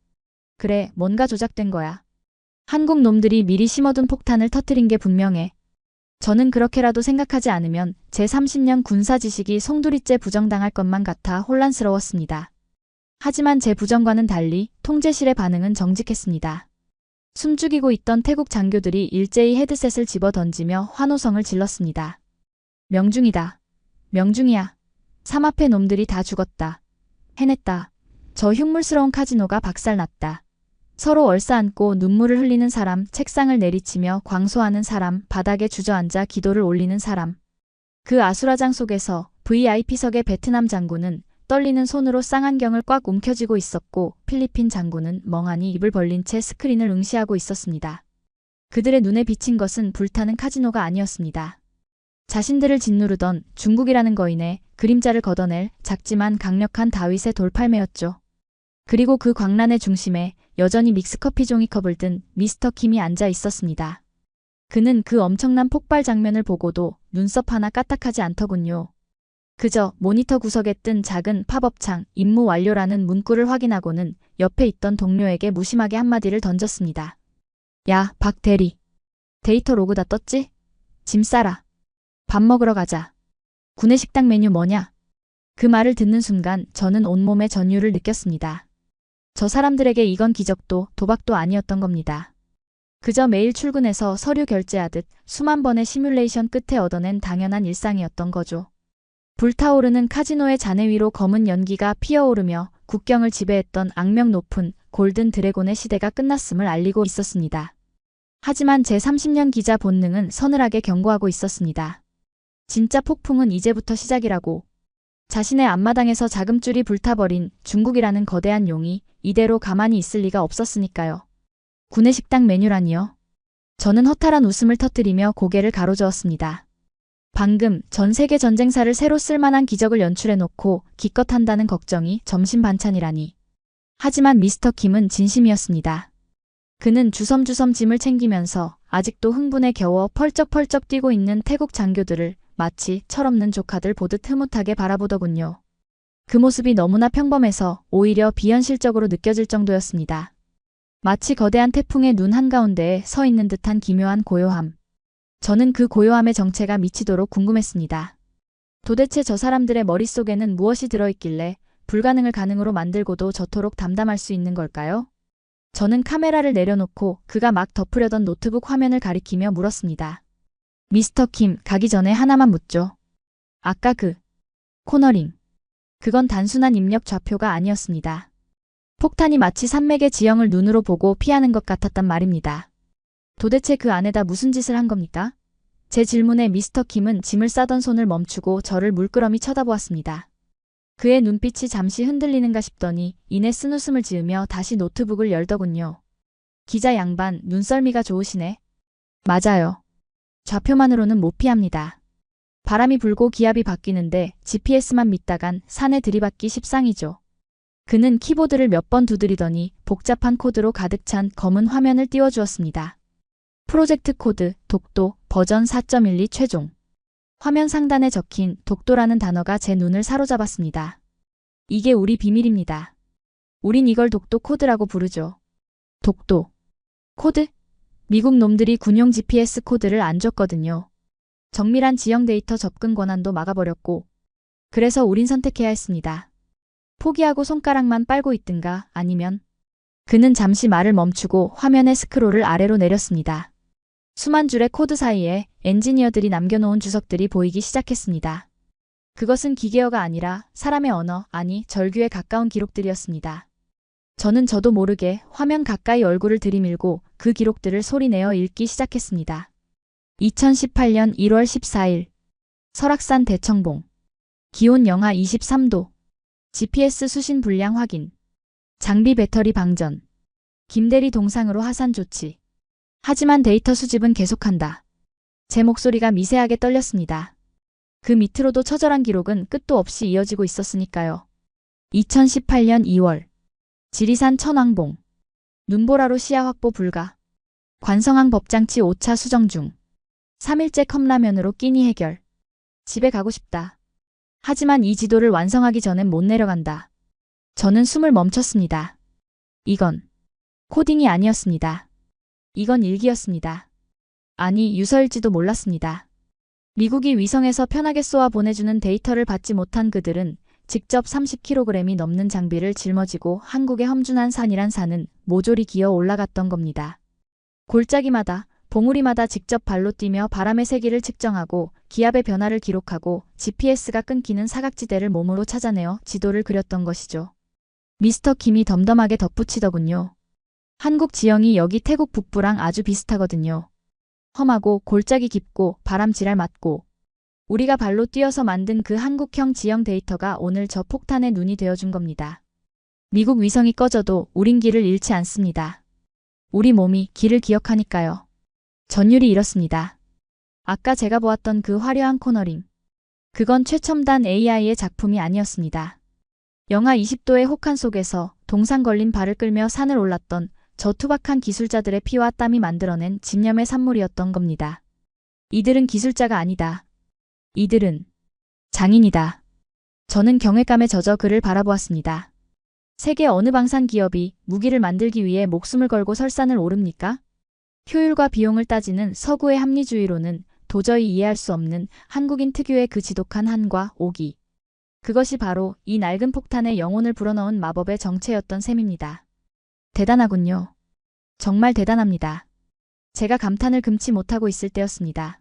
그래, 뭔가 조작된 거야. 한국 놈들이 미리 심어둔 폭탄을 터뜨린 게 분명해. 저는 그렇게라도 생각하지 않으면 제 30년 군사 지식이 송두리째 부정당할 것만 같아 혼란스러웠습니다. 하지만 제 부정과는 달리 통제실의 반응은 정직했습니다. 숨죽이고 있던 태국 장교들이 일제히 헤드셋을 집어 던지며 환호성을 질렀습니다. 명중이다. 명중이야. 삶 앞의 놈들이 다 죽었다. 해냈다. 저 흉물스러운 카지노가 박살났다. 서로 얼싸안고 눈물을 흘리는 사람, 책상을 내리치며 광소하는 사람, 바닥에 주저앉아 기도를 올리는 사람. 그 아수라장 속에서 VIP석의 베트남 장군은 떨리는 손으로 쌍안경을 꽉 움켜쥐고 있었고, 필리핀 장군은 멍하니 입을 벌린 채 스크린을 응시하고 있었습니다. 그들의 눈에 비친 것은 불타는 카지노가 아니었습니다. 자신들을 짓누르던 중국이라는 거인의 그림자를 걷어낼 작지만 강력한 다윗의 돌팔매였죠. 그리고 그 광란의 중심에 여전히 믹스커피 종이컵을 든 미스터 킴이 앉아 있었습니다. 그는 그 엄청난 폭발 장면을 보고도 눈썹 하나 까딱하지 않더군요. 그저 모니터 구석에 뜬 작은 팝업창 임무 완료라는 문구를 확인하고는 옆에 있던 동료에게 무심하게 한마디를 던졌습니다. 야, 박 대리. 데이터 로그 다 떴지? 짐 싸라. 밥 먹으러 가자. 구내식당 메뉴 뭐냐? 그 말을 듣는 순간 저는 온몸에 전율을 느꼈습니다. 저 사람들에게 이건 기적도 도박도 아니었던 겁니다. 그저 매일 출근해서 서류 결제하듯 수만 번의 시뮬레이션 끝에 얻어낸 당연한 일상이었던 거죠. 불타오르는 카지노의 잔해 위로 검은 연기가 피어오르며 국경을 지배했던 악명 높은 골든 드래곤의 시대가 끝났음을 알리고 있었습니다. 하지만 제30년 기자 본능은 서늘하게 경고하고 있었습니다. 진짜 폭풍은 이제부터 시작이라고. 자신의 앞마당에서 자금줄이 불타버린 중국이라는 거대한 용이 이대로 가만히 있을 리가 없었으니까요. 구내식당 메뉴라니요. 저는 허탈한 웃음을 터뜨리며 고개를 가로저었습니다. 방금 전 세계 전쟁사를 새로 쓸만한 기적을 연출해놓고 기껏 한다는 걱정이 점심 반찬이라니. 하지만 미스터 킴은 진심이었습니다. 그는 주섬주섬 짐을 챙기면서 아직도 흥분에 겨워 펄쩍펄쩍 뛰고 있는 태국 장교들을 마치 철없는 조카들 보듯 흐뭇하게 바라보더군요. 그 모습이 너무나 평범해서 오히려 비현실적으로 느껴질 정도였습니다. 마치 거대한 태풍의 눈 한가운데에 서 있는 듯한 기묘한 고요함. 저는 그 고요함의 정체가 미치도록 궁금했습니다. 도대체 저 사람들의 머릿속에는 무엇이 들어있길래 불가능을 가능으로 만들고도 저토록 담담할 수 있는 걸까요? 저는 카메라를 내려놓고 그가 막 덮으려던 노트북 화면을 가리키며 물었습니다. 미스터 킴, 가기 전에 하나만 묻죠. 아까 그 코너링. 그건 단순한 입력 좌표가 아니었습니다. 폭탄이 마치 산맥의 지형을 눈으로 보고 피하는 것 같았단 말입니다. 도대체 그 안에다 무슨 짓을 한 겁니까? 제 질문에 미스터 킴은 짐을 싸던 손을 멈추고 저를 물끄러미 쳐다보았습니다. 그의 눈빛이 잠시 흔들리는가 싶더니 이내 쓴웃음을 지으며 다시 노트북을 열더군요. 기자 양반, 눈썰미가 좋으시네. 맞아요. 좌표만으로는 못 피합니다. 바람이 불고 기압이 바뀌는데 GPS만 믿다간 산에 들이받기 십상이죠. 그는 키보드를 몇 번 두드리더니 복잡한 코드로 가득 찬 검은 화면을 띄워주었습니다. 프로젝트 코드, 독도, 버전 4.12 최종. 화면 상단에 적힌 독도라는 단어가 제 눈을 사로잡았습니다. 이게 우리 비밀입니다. 우린 이걸 독도 코드라고 부르죠. 독도. 코드? 미국 놈들이 군용 GPS 코드를 안 줬거든요. 정밀한 지형 데이터 접근 권한도 막아버렸고. 그래서 우린 선택해야 했습니다. 포기하고 손가락만 빨고 있든가 아니면. 그는 잠시 말을 멈추고 화면의 스크롤을 아래로 내렸습니다. 수만 줄의 코드 사이에 엔지니어들이 남겨놓은 주석들이 보이기 시작했습니다. 그것은 기계어가 아니라 사람의 언어, 아니 절규에 가까운 기록들이었습니다. 저도 모르게 화면 가까이 얼굴을 들이밀고 그 기록들을 소리내어 읽기 시작했습니다. 2018년 1월 14일 설악산 대청봉 기온 영하 23도 GPS 수신 불량 확인 장비 배터리 방전 김대리 동상으로 하산 조치 하지만 데이터 수집은 계속한다. 제 목소리가 미세하게 떨렸습니다. 그 밑으로도 처절한 기록은 끝도 없이 이어지고 있었으니까요. 2018년 2월 지리산 천왕봉 눈보라로 시야 확보 불가 관성항 법장치 5차 수정 중 3일째 컵라면으로 끼니 해결 집에 가고 싶다. 하지만 이 지도를 완성하기 전엔 못 내려간다. 저는 숨을 멈췄습니다. 이건 코딩이 아니었습니다. 이건 일기였습니다. 아니, 유서일지도 몰랐습니다. 미국이 위성에서 편하게 쏘아 보내주는 데이터를 받지 못한 그들은 직접 30kg이 넘는 장비를 짊어지고 한국의 험준한 산이란 산은 모조리 기어 올라갔던 겁니다. 골짜기마다 봉우리마다 직접 발로 뛰며 바람의 세기를 측정하고 기압의 변화를 기록하고 GPS가 끊기는 사각지대를 몸으로 찾아내어 지도를 그렸던 것이죠. 미스터 킴이 덤덤하게 덧붙이더군요. 한국 지형이 여기 태국 북부랑 아주 비슷하거든요. 험하고 골짜기 깊고 바람 지랄 맞고 우리가 발로 뛰어서 만든 그 한국형 지형 데이터가 오늘 저 폭탄의 눈이 되어준 겁니다. 미국 위성이 꺼져도 우린 길을 잃지 않습니다. 우리 몸이 길을 기억하니까요. 전율이 이렇습니다. 아까 제가 보았던 그 화려한 코너링. 그건 최첨단 AI의 작품이 아니었습니다. 영하 20도의 혹한 속에서 동상 걸린 발을 끌며 산을 올랐던 저 투박한 기술자들의 피와 땀이 만들어낸 집념의 산물이었던 겁니다. 이들은 기술자가 아니다. 이들은 장인이다. 저는 경외감에 젖어 그를 바라보았습니다. 세계 어느 방산 기업이 무기를 만들기 위해 목숨을 걸고 설산을 오릅니까? 효율과 비용을 따지는 서구의 합리주의로는 도저히 이해할 수 없는 한국인 특유의 그 지독한 한과 오기. 그것이 바로 이 낡은 폭탄에 영혼을 불어넣은 마법의 정체였던 셈입니다. 대단하군요. 정말 대단합니다. 제가 감탄을 금치 못하고 있을 때였습니다.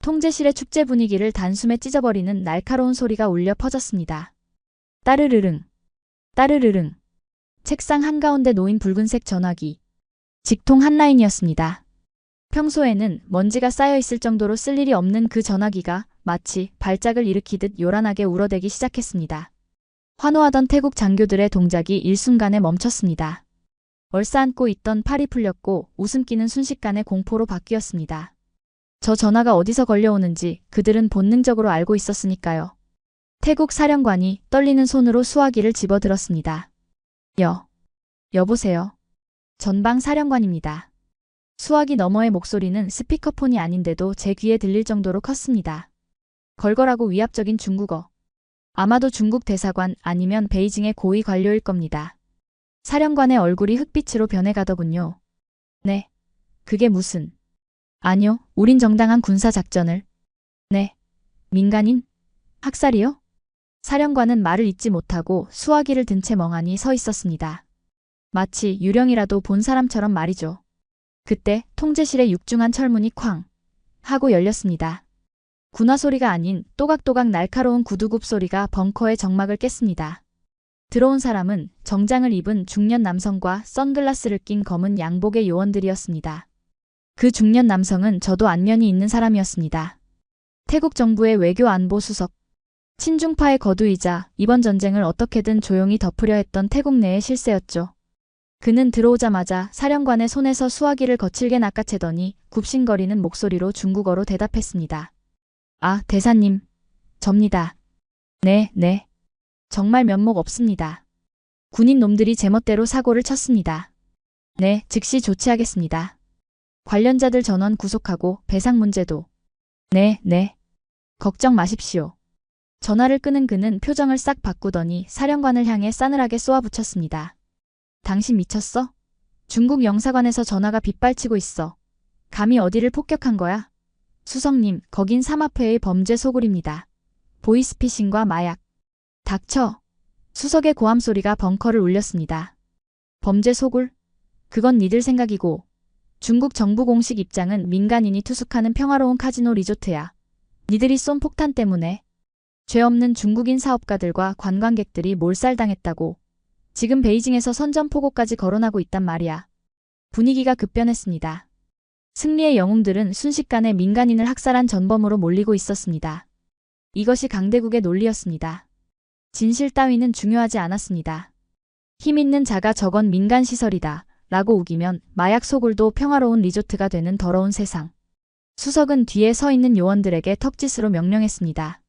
통제실의 축제 분위기를 단숨에 찢어버리는 날카로운 소리가 울려 퍼졌습니다. 따르르릉, 따르르릉. 책상 한가운데 놓인 붉은색 전화기. 직통 한 라인이었습니다. 평소에는 먼지가 쌓여 있을 정도로 쓸 일이 없는 그 전화기가 마치 발작을 일으키듯 요란하게 울어대기 시작했습니다. 환호하던 태국 장교들의 동작이 일순간에 멈췄습니다. 얼싸안고 있던 팔이 풀렸고 웃음기는 순식간에 공포로 바뀌었습니다. 저 전화가 어디서 걸려오는지 그들은 본능적으로 알고 있었으니까요. 태국 사령관이 떨리는 손으로 수화기를 집어들었습니다. 여보세요. 전방 사령관입니다. 수화기 너머의 목소리는 스피커폰이 아닌데도 제 귀에 들릴 정도로 컸습니다. 걸걸하고 위압적인 중국어. 아마도 중국 대사관 아니면 베이징의 고위 관료일 겁니다. 사령관의 얼굴이 흑빛으로 변해가더군요. 네. 그게 무슨. 아니요. 우린 정당한 군사작전을. 네. 민간인? 학살이요? 사령관은 말을 잇지 못하고 수화기를 든 채 멍하니 서 있었습니다. 마치 유령이라도 본 사람처럼 말이죠. 그때 통제실의 육중한 철문이 쾅 하고 열렸습니다. 군화 소리가 아닌 또각또각 날카로운 구두굽 소리가 벙커의 정막을 깼습니다. 들어온 사람은 정장을 입은 중년 남성과 선글라스를 낀 검은 양복의 요원들이었습니다. 그 중년 남성은 저도 안면이 있는 사람이었습니다. 태국 정부의 외교 안보 수석. 친중파의 거두이자 이번 전쟁을 어떻게든 조용히 덮으려 했던 태국 내의 실세였죠. 그는 들어오자마자 사령관의 손에서 수화기를 거칠게 낚아채더니 굽신거리는 목소리로 중국어로 대답했습니다. 아, 대사님. 접니다. 네. 정말 면목 없습니다. 군인 놈들이 제멋대로 사고를 쳤습니다. 네, 즉시 조치하겠습니다. 관련자들 전원 구속하고 배상 문제도. 네. 걱정 마십시오. 전화를 끄는 그는 표정을 싹 바꾸더니 사령관을 향해 싸늘하게 쏘아붙였습니다. 당신 미쳤어? 중국 영사관에서 전화가 빗발치고 있어. 감히 어디를 폭격한 거야? 수석님, 거긴 삼합회의 범죄 소굴입니다. 보이스피싱과 마약. 닥쳐. 수석의 고함 소리가 벙커를 울렸습니다. 범죄 소굴? 그건 니들 생각이고. 중국 정부 공식 입장은 민간인이 투숙하는 평화로운 카지노 리조트야. 니들이 쏜 폭탄 때문에 죄 없는 중국인 사업가들과 관광객들이 몰살당했다고. 지금 베이징에서 선전포고까지 거론하고 있단 말이야. 분위기가 급변했습니다. 승리의 영웅들은 순식간에 민간인을 학살한 전범으로 몰리고 있었습니다. 이것이 강대국의 논리였습니다. 진실 따위는 중요하지 않았습니다. 힘 있는 자가 저건 민간시설이다 라고 우기면 마약 소굴도 평화로운 리조트가 되는 더러운 세상. 수석은 뒤에 서 있는 요원들에게 턱짓으로 명령했습니다.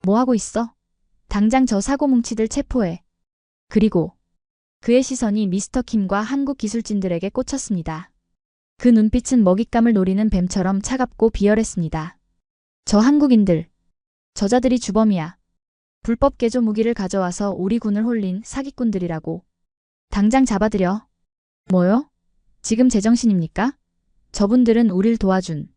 뭐하고 있어? 당장 저 사고뭉치들 체포해. 그리고 그의 시선이 미스터 킴과 한국 기술진들에게 꽂혔습니다. 그 눈빛은 먹잇감을 노리는 뱀처럼 차갑고 비열했습니다. 저 한국인들. 저자들이 주범이야. 불법 개조 무기를 가져와서 우리 군을 홀린 사기꾼들이라고. 당장 잡아들여. 뭐요? 지금 제정신입니까? 저분들은 우릴 도와준.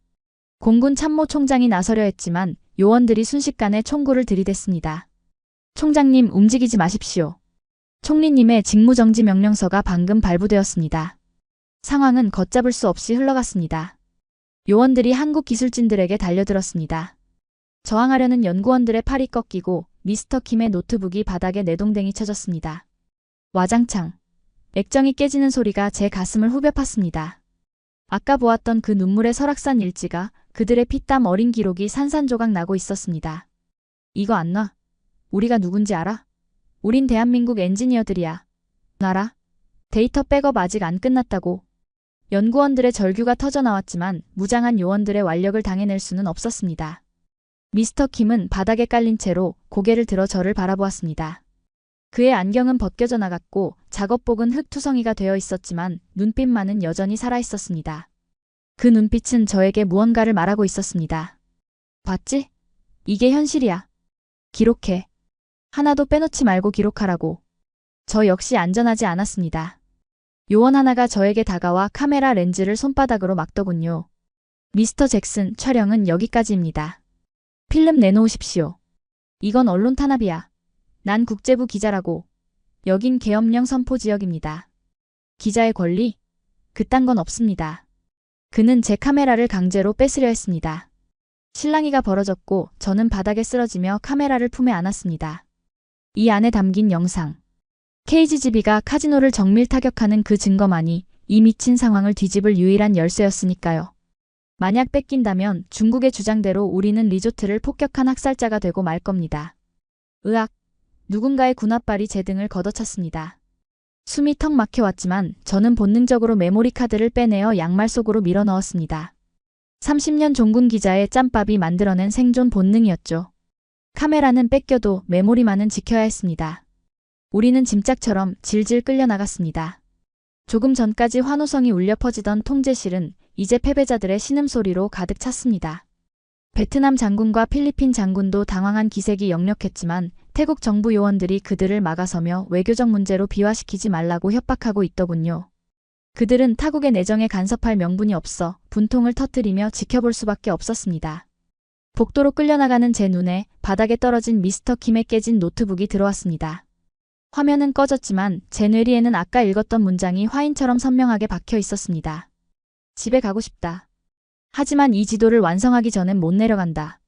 공군 참모총장이 나서려 했지만 요원들이 순식간에 총구를 들이댔습니다. 총장님, 움직이지 마십시오. 총리님의 직무정지 명령서가 방금 발부되었습니다. 상황은 걷잡을 수 없이 흘러갔습니다. 요원들이 한국 기술진들에게 달려들었습니다. 저항하려는 연구원들의 팔이 꺾이고 미스터 킴의 노트북이 바닥에 내동댕이 쳐졌습니다. 와장창. 액정이 깨지는 소리가 제 가슴을 후벼 팠습니다. 아까 보았던 그 눈물의 설악산 일지가 그들의 피땀 어린 기록이 산산조각 나고 있었습니다. 이거 안 놔? 우리가 누군지 알아? 우린 대한민국 엔지니어들이야. 알아? 데이터 백업 아직 안 끝났다고. 연구원들의 절규가 터져나왔지만 무장한 요원들의 완력을 당해낼 수는 없었습니다. 미스터 킴은 바닥에 깔린 채로 고개를 들어 저를 바라보았습니다. 그의 안경은 벗겨져 나갔고 작업복은 흙투성이가 되어 있었지만 눈빛만은 여전히 살아있었습니다. 그 눈빛은 저에게 무언가를 말하고 있었습니다. 봤지? 이게 현실이야. 기록해. 하나도 빼놓지 말고 기록하라고. 저 역시 안전하지 않았습니다. 요원 하나가 저에게 다가와 카메라 렌즈를 손바닥으로 막더군요. 미스터 잭슨, 촬영은 여기까지입니다. 필름 내놓으십시오. 이건 언론 탄압이야. 난 국제부 기자라고. 여긴 계엄령 선포 지역입니다. 기자의 권리? 그딴 건 없습니다. 그는 제 카메라를 강제로 뺏으려 했습니다. 실랑이가 벌어졌고 저는 바닥에 쓰러지며 카메라를 품에 안았습니다. 이 안에 담긴 영상. KGB가 카지노를 정밀 타격하는 그 증거만이 이 미친 상황을 뒤집을 유일한 열쇠였으니까요. 만약 뺏긴다면 중국의 주장대로 우리는 리조트를 폭격한 학살자가 되고 말 겁니다. 으악! 누군가의 군홧발이 제 등을 걷어찼습니다. 숨이 턱 막혀왔지만 저는 본능적으로 메모리 카드를 빼내어 양말 속으로 밀어 넣었습니다. 30년 종군 기자의 짬밥이 만들어낸 생존 본능이었죠. 카메라는 뺏겨도 메모리만은 지켜야 했습니다. 우리는 짐짝처럼 질질 끌려나갔습니다. 조금 전까지 환호성이 울려 퍼지던 통제실은 이제 패배자들의 신음소리로 가득 찼습니다. 베트남 장군과 필리핀 장군도 당황한 기색이 역력했지만 태국 정부 요원들이 그들을 막아서며 외교적 문제로 비화시키지 말라고 협박하고 있더군요. 그들은 타국의 내정에 간섭할 명분이 없어 분통을 터뜨리며 지켜볼 수밖에 없었습니다. 복도로 끌려나가는 제 눈에 바닥에 떨어진 미스터 킴의 깨진 노트북이 들어왔습니다. 화면은 꺼졌지만 제 뇌리에는 아까 읽었던 문장이 화인처럼 선명하게 박혀 있었습니다. 집에 가고 싶다. 하지만 이 지도를 완성하기 전엔 못 내려간다.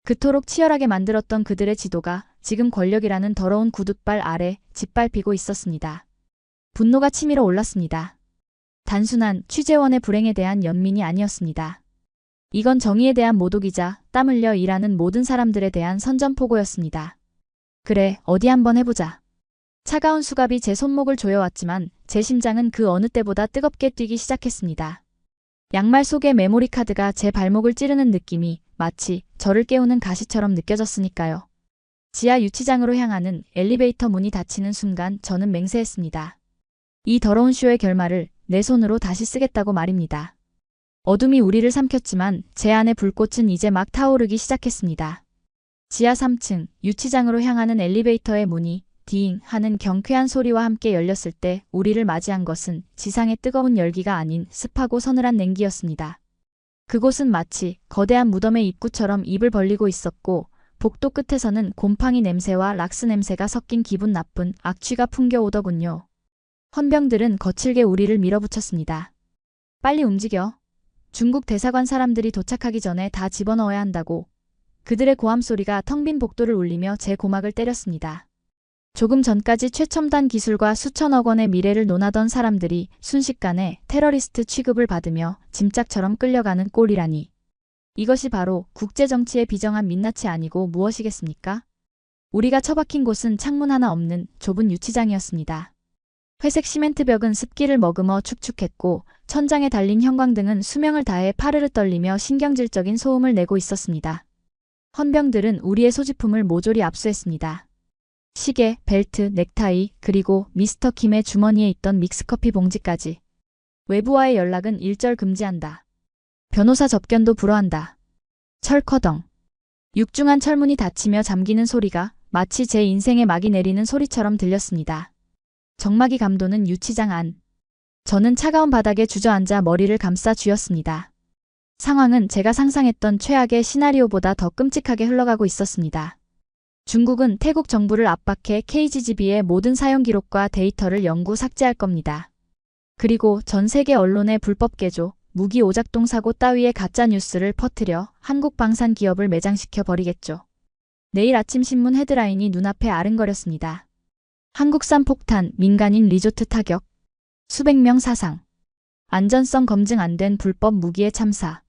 그토록 치열하게 만들었던 그들의 지도가 지금 권력이라는 더러운 구둣발 아래 짓밟히고 있었습니다. 분노가 치밀어 올랐습니다. 단순한 취재원의 불행에 대한 연민이 아니었습니다. 이건 정의에 대한 모독이자 땀 흘려 일하는 모든 사람들에 대한 선전포고였습니다. 그래, 어디 한번 해보자. 차가운 수갑이 제 손목을 조여왔지만 제 심장은 그 어느 때보다 뜨겁게 뛰기 시작했습니다. 양말 속의 메모리 카드가 제 발목을 찌르는 느낌이 마치 저를 깨우는 가시처럼 느껴졌으니까요. 지하 유치장으로 향하는 엘리베이터 문이 닫히는 순간 저는 맹세했습니다. 이 더러운 쇼의 결말을 내 손으로 다시 쓰겠다고 말입니다. 어둠이 우리를 삼켰지만 제 안의 불꽃은 이제 막 타오르기 시작했습니다. 지하 3층 유치장으로 향하는 엘리베이터의 문이 디잉 하는 경쾌한 소리와 함께 열렸을 때 우리를 맞이한 것은 지상의 뜨거운 열기가 아닌 습하고 서늘한 냉기였습니다. 그곳은 마치 거대한 무덤의 입구처럼 입을 벌리고 있었고 복도 끝에서는 곰팡이 냄새와 락스 냄새가 섞인 기분 나쁜 악취가 풍겨오더군요. 헌병들은 거칠게 우리를 밀어붙였습니다. 빨리 움직여. 중국 대사관 사람들이 도착하기 전에 다 집어넣어야 한다고. 그들의 고함 소리가 텅 빈 복도를 울리며 제 고막을 때렸습니다. 조금 전까지 최첨단 기술과 수천억 원의 미래를 논하던 사람들이 순식간에 테러리스트 취급을 받으며 짐짝처럼 끌려가는 꼴이라니. 이것이 바로 국제정치의 비정한 민낯이 아니고 무엇이겠습니까? 우리가 처박힌 곳은 창문 하나 없는 좁은 유치장이었습니다. 회색 시멘트 벽은 습기를 머금어 축축했고 천장에 달린 형광등은 수명을 다해 파르르 떨리며 신경질적인 소음을 내고 있었습니다. 헌병들은 우리의 소지품을 모조리 압수했습니다. 시계, 벨트, 넥타이, 그리고 미스터 킴의 주머니에 있던 믹스커피 봉지까지. 외부와의 연락은 일절 금지한다. 변호사 접견도 불허한다. 철커덩. 육중한 철문이 닫히며 잠기는 소리가 마치 제 인생에 막이 내리는 소리처럼 들렸습니다. 정막이 감도는 유치장 안. 저는 차가운 바닥에 주저앉아 머리를 감싸 쥐었습니다. 상황은 제가 상상했던 최악의 시나리오보다 더 끔찍하게 흘러가고 있었습니다. 중국은 태국 정부를 압박해 KGB의 모든 사용 기록과 데이터를 영구 삭제할 겁니다. 그리고 전 세계 언론의 불법 개조, 무기 오작동 사고 따위의 가짜 뉴스를 퍼뜨려 한국 방산 기업을 매장시켜 버리겠죠. 내일 아침 신문 헤드라인이 눈앞에 아른거렸습니다. 한국산 폭탄, 민간인 리조트 타격, 수백 명 사상, 안전성 검증 안 된 불법 무기의 참사.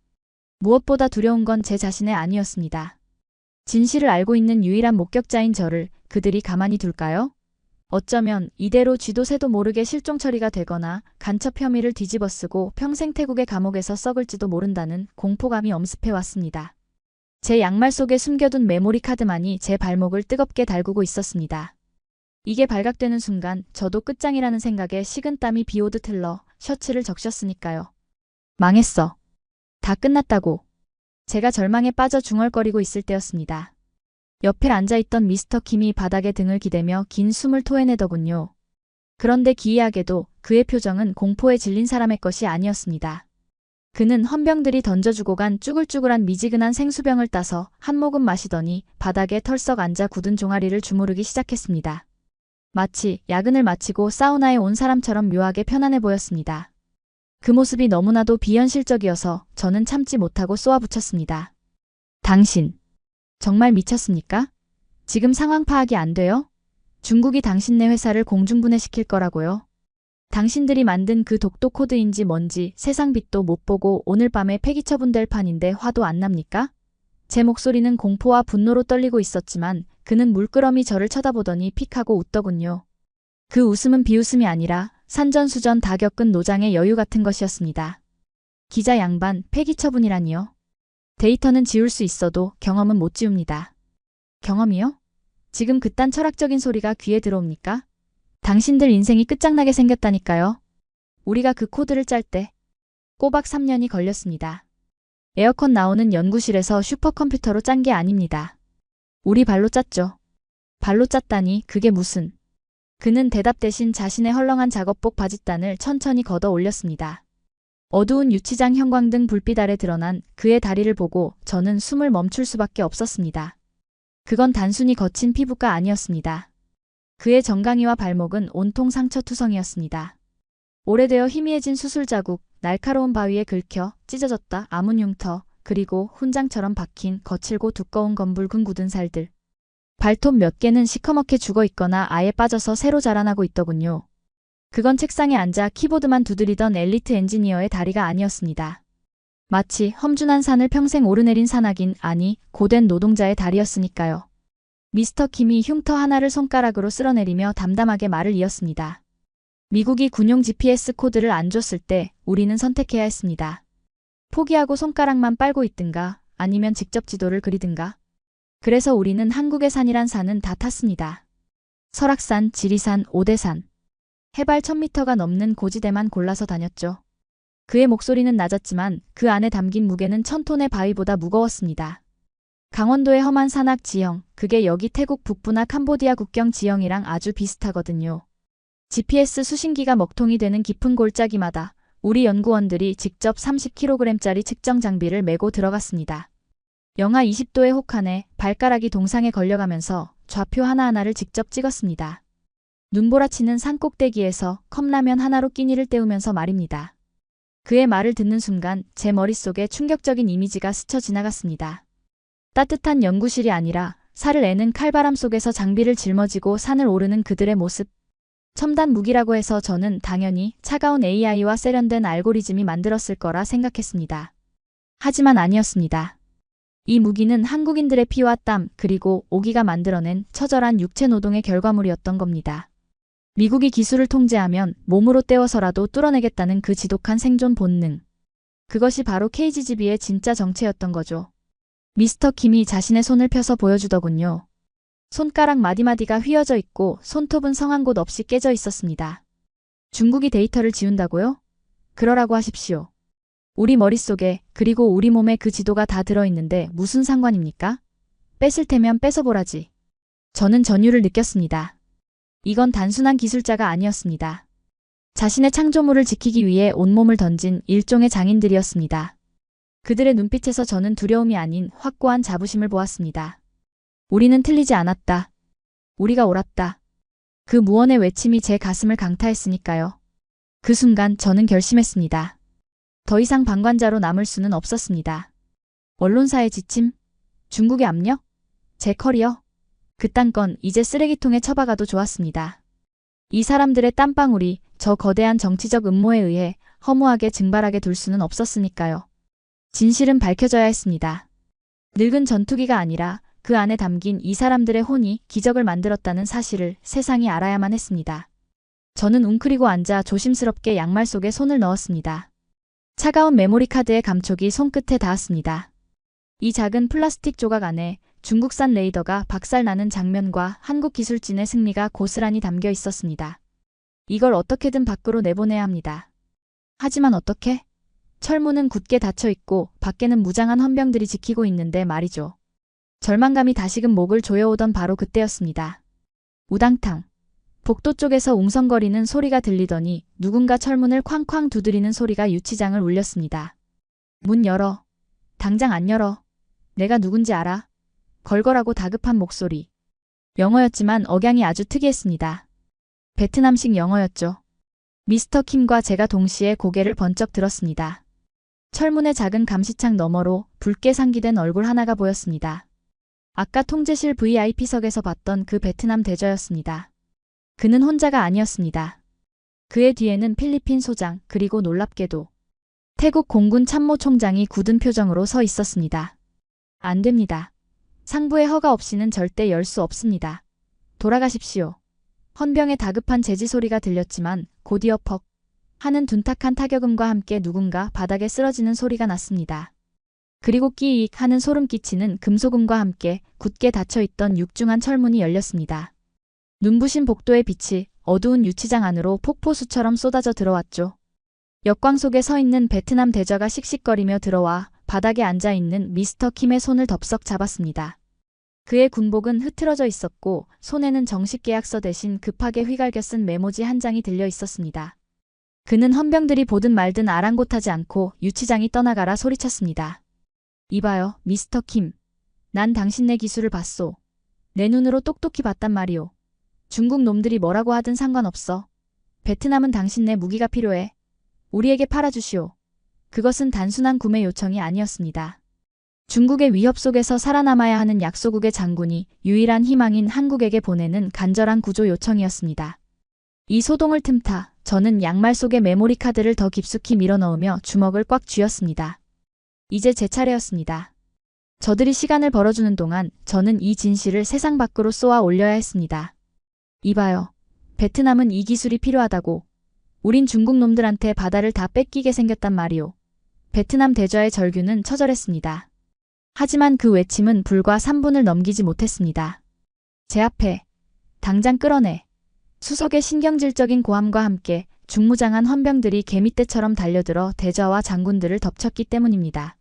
무엇보다 두려운 건 제 자신의 아니었습니다. 진실을 알고 있는 유일한 목격자인 저를 그들이 가만히 둘까요? 어쩌면 이대로 쥐도 새도 모르게 실종 처리가 되거나 간첩 혐의를 뒤집어쓰고 평생 태국의 감옥에서 썩을지도 모른다는 공포감이 엄습해왔습니다. 제 양말 속에 숨겨둔 메모리 카드만이 제 발목을 뜨겁게 달구고 있었습니다. 이게 발각되는 순간 저도 끝장이라는 생각에 식은땀이 비오듯 흘러 셔츠를 적셨으니까요. 망했어. 다 끝났다고. 제가 절망에 빠져 중얼거리고 있을 때였습니다. 옆에 앉아있던 미스터 킴이 바닥에 등을 기대며 긴 숨을 토해내더군요. 그런데 기이하게도 그의 표정은 공포에 질린 사람의 것이 아니었습니다. 그는 헌병들이 던져주고 간 쭈글쭈글한 미지근한 생수병을 따서 한 모금 마시더니 바닥에 털썩 앉아 굳은 종아리를 주무르기 시작했습니다. 마치 야근을 마치고 사우나에 온 사람처럼 묘하게 편안해 보였습니다. 그 모습이 너무나도 비현실적이어서 저는 참지 못하고 쏘아붙였습니다. 당신, 정말 미쳤습니까? 지금 상황 파악이 안 돼요? 중국이 당신네 회사를 공중분해시킬 거라고요? 당신들이 만든 그 독도 코드인지 뭔지 세상 빛도 못 보고 오늘 밤에 폐기 처분될 판인데 화도 안 납니까? 제 목소리는 공포와 분노로 떨리고 있었지만 그는 물끄러미 저를 쳐다보더니 픽 하고 웃더군요. 그 웃음은 비웃음이 아니라 산전수전 다 겪은 노장의 여유 같은 것이었습니다. 기자 양반, 폐기 처분이라니요? 데이터는 지울 수 있어도 경험은 못 지웁니다. 경험이요? 지금 그딴 철학적인 소리가 귀에 들어옵니까? 당신들 인생이 끝장나게 생겼다니까요. 우리가 그 코드를 짤 때 꼬박 3년이 걸렸습니다. 에어컨 나오는 연구실에서 슈퍼컴퓨터로 짠 게 아닙니다. 우리 발로 짰죠. 발로 짰다니 그게 무슨. 그는 대답 대신 자신의 헐렁한 작업복 바짓단을 천천히 걷어 올렸습니다. 어두운 유치장 형광등 불빛 아래 드러난 그의 다리를 보고 저는 숨을 멈출 수밖에 없었습니다. 그건 단순히 거친 피부가 아니었습니다. 그의 정강이와 발목은 온통 상처투성이었습니다. 오래되어 희미해진 수술 자국, 날카로운 바위에 긁혀 찢어졌다 아문 흉터, 그리고 훈장처럼 박힌 거칠고 두꺼운 검붉은 굳은 살들. 발톱 몇 개는 시커멓게 죽어있거나 아예 빠져서 새로 자라나고 있더군요. 그건 책상에 앉아 키보드만 두드리던 엘리트 엔지니어의 다리가 아니었습니다. 마치 험준한 산을 평생 오르내린 산악인, 아니 고된 노동자의 다리였으니까요. 미스터 킴이 흉터 하나를 손가락으로 쓸어내리며 담담하게 말을 이었습니다. 미국이 군용 GPS 코드를 안 줬을 때 우리는 선택해야 했습니다. 포기하고 손가락만 빨고 있든가 아니면 직접 지도를 그리든가. 그래서 우리는 한국의 산이란 산은 다 탔습니다. 설악산, 지리산, 오대산. 해발 1000m가 넘는 고지대만 골라서 다녔죠. 그의 목소리는 낮았지만 그 안에 담긴 무게는 1000톤의 바위보다 무거웠습니다. 강원도의 험한 산악 지형, 그게 여기 태국 북부나 캄보디아 국경 지형이랑 아주 비슷하거든요. GPS 수신기가 먹통이 되는 깊은 골짜기마다 우리 연구원들이 직접 30kg짜리 측정 장비를 메고 들어갔습니다. 영하 20도의 혹한에 발가락이 동상에 걸려가면서 좌표 하나하나를 직접 찍었습니다. 눈보라치는 산꼭대기에서 컵라면 하나로 끼니를 때우면서 말입니다. 그의 말을 듣는 순간 제 머릿속에 충격적인 이미지가 스쳐 지나갔습니다. 따뜻한 연구실이 아니라 살을 내는 칼바람 속에서 장비를 짊어지고 산을 오르는 그들의 모습. 첨단 무기라고 해서 저는 당연히 차가운 AI와 세련된 알고리즘이 만들었을 거라 생각했습니다. 하지만 아니었습니다. 이 무기는 한국인들의 피와 땀 그리고 오기가 만들어낸 처절한 육체 노동의 결과물이었던 겁니다. 미국이 기술을 통제하면 몸으로 때워서라도 뚫어내겠다는 그 지독한 생존 본능. 그것이 바로 KGB의 진짜 정체였던 거죠. 미스터 킴이 자신의 손을 펴서 보여주더군요. 손가락 마디마디가 휘어져 있고 손톱은 성한 곳 없이 깨져 있었습니다. 중국이 데이터를 지운다고요? 그러라고 하십시오. 우리 머릿속에 그리고 우리 몸에 그 지도가 다 들어있는데 무슨 상관입니까? 뺏을 테면 뺏어보라지. 저는 전율을 느꼈습니다. 이건 단순한 기술자가 아니었습니다. 자신의 창조물을 지키기 위해 온몸을 던진 일종의 장인들이었습니다. 그들의 눈빛에서 저는 두려움이 아닌 확고한 자부심을 보았습니다. 우리는 틀리지 않았다. 우리가 옳았다. 그 무언의 외침이 제 가슴을 강타했으니까요. 그 순간 저는 결심했습니다. 더 이상 방관자로 남을 수는 없었습니다. 언론사의 지침? 중국의 압력? 제 커리어? 그딴 건 이제 쓰레기통에 처박아도 좋았습니다. 이 사람들의 땀방울이 저 거대한 정치적 음모에 의해 허무하게 증발하게 둘 수는 없었으니까요. 진실은 밝혀져야 했습니다. 늙은 전투기가 아니라 그 안에 담긴 이 사람들의 혼이 기적을 만들었다는 사실을 세상이 알아야만 했습니다. 저는 웅크리고 앉아 조심스럽게 양말 속에 손을 넣었습니다. 차가운 메모리 카드의 감촉이 손끝에 닿았습니다. 이 작은 플라스틱 조각 안에 중국산 레이더가 박살나는 장면과 한국 기술진의 승리가 고스란히 담겨 있었습니다. 이걸 어떻게든 밖으로 내보내야 합니다. 하지만 어떻게? 철문은 굳게 닫혀 있고 밖에는 무장한 헌병들이 지키고 있는데 말이죠. 절망감이 다시금 목을 조여오던 바로 그때였습니다. 우당탕. 복도 쪽에서 웅성거리는 소리가 들리더니 누군가 철문을 쾅쾅 두드리는 소리가 유치장을 울렸습니다. 문 열어. 당장 안 열어. 내가 누군지 알아? 걸걸하고 다급한 목소리. 영어였지만 억양이 아주 특이했습니다. 베트남식 영어였죠. 미스터 킴과 제가 동시에 고개를 번쩍 들었습니다. 철문의 작은 감시창 너머로 붉게 상기된 얼굴 하나가 보였습니다. 아까 통제실 VIP석에서 봤던 그 베트남 대저였습니다. 그는 혼자가 아니었습니다. 그의 뒤에는 필리핀 소장 그리고 놀랍게도 태국 공군 참모총장이 굳은 표정으로 서 있었습니다. 안 됩니다. 상부의 허가 없이는 절대 열 수 없습니다. 돌아가십시오. 헌병의 다급한 제지 소리가 들렸지만 곧이어 퍽 하는 둔탁한 타격음과 함께 누군가 바닥에 쓰러지는 소리가 났습니다. 그리고 끼익 하는 소름 끼치는 금속음과 함께 굳게 닫혀있던 육중한 철문이 열렸습니다. 눈부신 복도의 빛이 어두운 유치장 안으로 폭포수처럼 쏟아져 들어왔죠. 역광 속에 서 있는 베트남 대저가 씩씩거리며 들어와 바닥에 앉아있는 미스터 킴의 손을 덥석 잡았습니다. 그의 군복은 흐트러져 있었고 손에는 정식 계약서 대신 급하게 휘갈겨 쓴 메모지 한 장이 들려 있었습니다. 그는 헌병들이 보든 말든 아랑곳하지 않고 유치장이 떠나가라 소리쳤습니다. 이봐요, 미스터 킴. 난 당신네 기술을 봤소. 내 눈으로 똑똑히 봤단 말이오. 중국 놈들이 뭐라고 하든 상관없어. 베트남은 당신네 무기가 필요해. 우리에게 팔아주시오. 그것은 단순한 구매 요청이 아니었습니다. 중국의 위협 속에서 살아남아야 하는 약소국의 장군이 유일한 희망인 한국에게 보내는 간절한 구조 요청이었습니다. 이 소동을 틈타 저는 양말 속의 메모리 카드를 더 깊숙이 밀어넣으며 주먹을 꽉 쥐었습니다. 이제 제 차례였습니다. 저들이 시간을 벌어주는 동안 저는 이 진실을 세상 밖으로 쏘아 올려야 했습니다. 이봐요. 베트남은 이 기술이 필요하다고. 우린 중국 놈들한테 바다를 다 뺏기게 생겼단 말이오. 베트남 대저의 절규는 처절했습니다. 하지만 그 외침은 불과 3분을 넘기지 못했습니다. 제 앞에 당장 끌어내. 수석의 신경질적인 고함과 함께 중무장한 헌병들이 개미떼처럼 달려들어 대저와 장군들을 덮쳤기 때문입니다.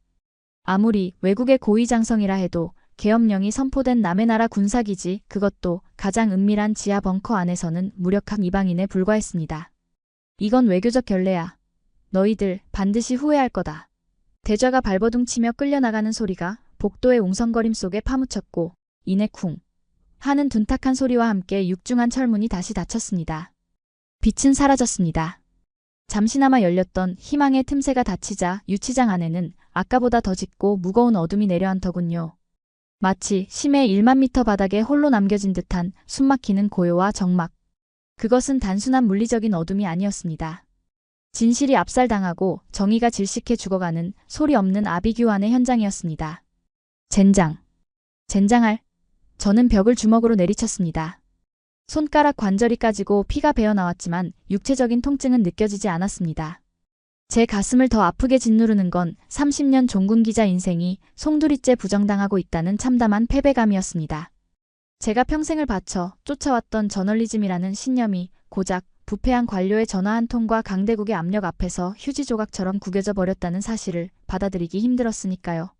아무리 외국의 고위장성이라 해도 계엄령이 선포된 남의 나라 군사기지 그것도 가장 은밀한 지하 벙커 안에서는 무력한 이방인에 불과했습니다. 이건 외교적 결례야. 너희들 반드시 후회할 거다. 대저가 발버둥치며 끌려나가는 소리가 복도의 웅성거림 속에 파묻혔고 이내 쿵 하는 둔탁한 소리와 함께 육중한 철문이 다시 닫혔습니다. 빛은 사라졌습니다. 잠시나마 열렸던 희망의 틈새가 닫히자 유치장 안에는 아까보다 더 짙고 무거운 어둠이 내려앉더군요. 마치 심해 1만 미터 바닥에 홀로 남겨진 듯한 숨막히는 고요와 적막. 그것은 단순한 물리적인 어둠이 아니었습니다. 진실이 압살당하고 정의가 질식해 죽어가는 소리 없는 아비규환의 현장이었습니다. 젠장. 젠장할. 저는 벽을 주먹으로 내리쳤습니다. 손가락 관절이 까지고 피가 배어나왔지만 육체적인 통증은 느껴지지 않았습니다. 제 가슴을 더 아프게 짓누르는 건 30년 종군기자 인생이 송두리째 부정당하고 있다는 참담한 패배감이었습니다. 제가 평생을 바쳐 쫓아왔던 저널리즘이라는 신념이 고작 부패한 관료의 전화 한 통과 강대국의 압력 앞에서 휴지 조각처럼 구겨져 버렸다는 사실을 받아들이기 힘들었으니까요.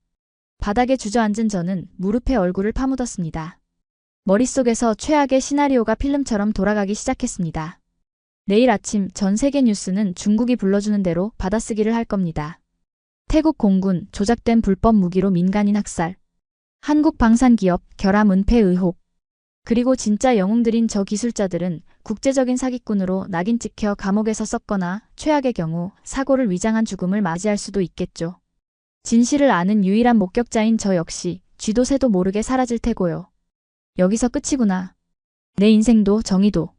바닥에 주저앉은 저는 무릎에 얼굴을 파묻었습니다. 머릿속에서 최악의 시나리오가 필름처럼 돌아가기 시작했습니다. 내일 아침 전 세계 뉴스는 중국이 불러주는 대로 받아쓰기를 할 겁니다. 태국 공군 조작된 불법 무기로 민간인 학살. 한국 방산기업 결함 은폐 의혹. 그리고 진짜 영웅들인 저 기술자들은 국제적인 사기꾼으로 낙인 찍혀 감옥에서 썩거나 최악의 경우 사고를 위장한 죽음을 맞이할 수도 있겠죠. 진실을 아는 유일한 목격자인 저 역시 쥐도 새도 모르게 사라질 테고요. 여기서 끝이구나. 내 인생도 정의도.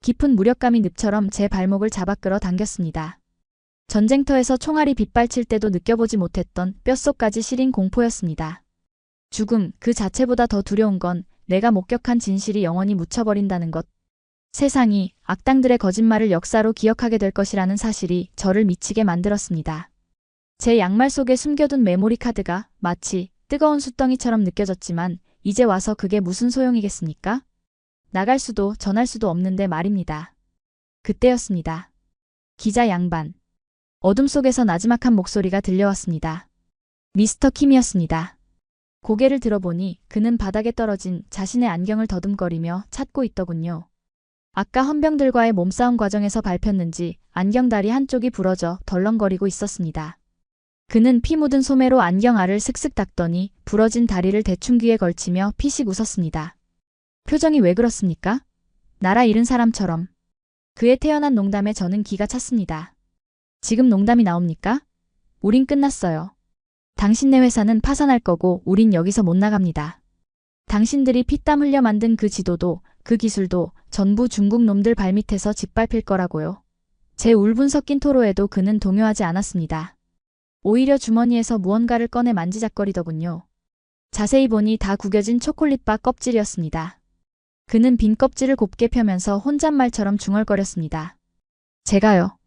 깊은 무력감이 늪처럼 제 발목을 잡아 끌어 당겼습니다. 전쟁터에서 총알이 빗발칠 때도 느껴보지 못했던 뼛속까지 시린 공포였습니다. 죽음 그 자체보다 더 두려운 건 내가 목격한 진실이 영원히 묻혀버린다는 것. 세상이 악당들의 거짓말을 역사로 기억하게 될 것이라는 사실이 저를 미치게 만들었습니다. 제 양말 속에 숨겨둔 메모리 카드가 마치 뜨거운 숯덩이처럼 느껴졌지만 이제 와서 그게 무슨 소용이겠습니까? 나갈 수도 전할 수도 없는데 말입니다. 그때였습니다. 기자 양반. 어둠 속에서 나지막한 목소리가 들려왔습니다. 미스터 킴이었습니다. 고개를 들어보니 그는 바닥에 떨어진 자신의 안경을 더듬거리며 찾고 있더군요. 아까 헌병들과의 몸싸움 과정에서 밟혔는지 안경다리 한쪽이 부러져 덜렁거리고 있었습니다. 그는 피 묻은 소매로 안경 알을 슥슥 닦더니 부러진 다리를 대충 귀에 걸치며 피식 웃었습니다. 표정이 왜 그렇습니까? 나라 잃은 사람처럼. 그의 태연한 농담에 저는 기가 찼습니다. 지금 농담이 나옵니까? 우린 끝났어요. 당신네 회사는 파산할 거고 우린 여기서 못 나갑니다. 당신들이 피땀 흘려 만든 그 지도도 그 기술도 전부 중국 놈들 발밑에서 짓밟힐 거라고요. 제 울분 섞인 토로에도 그는 동요하지 않았습니다. 오히려 주머니에서 무언가를 꺼내 만지작거리더군요. 자세히 보니 다 구겨진 초콜릿바 껍질이었습니다. 그는 빈 껍질을 곱게 펴면서 혼잣말처럼 중얼거렸습니다. 제가요.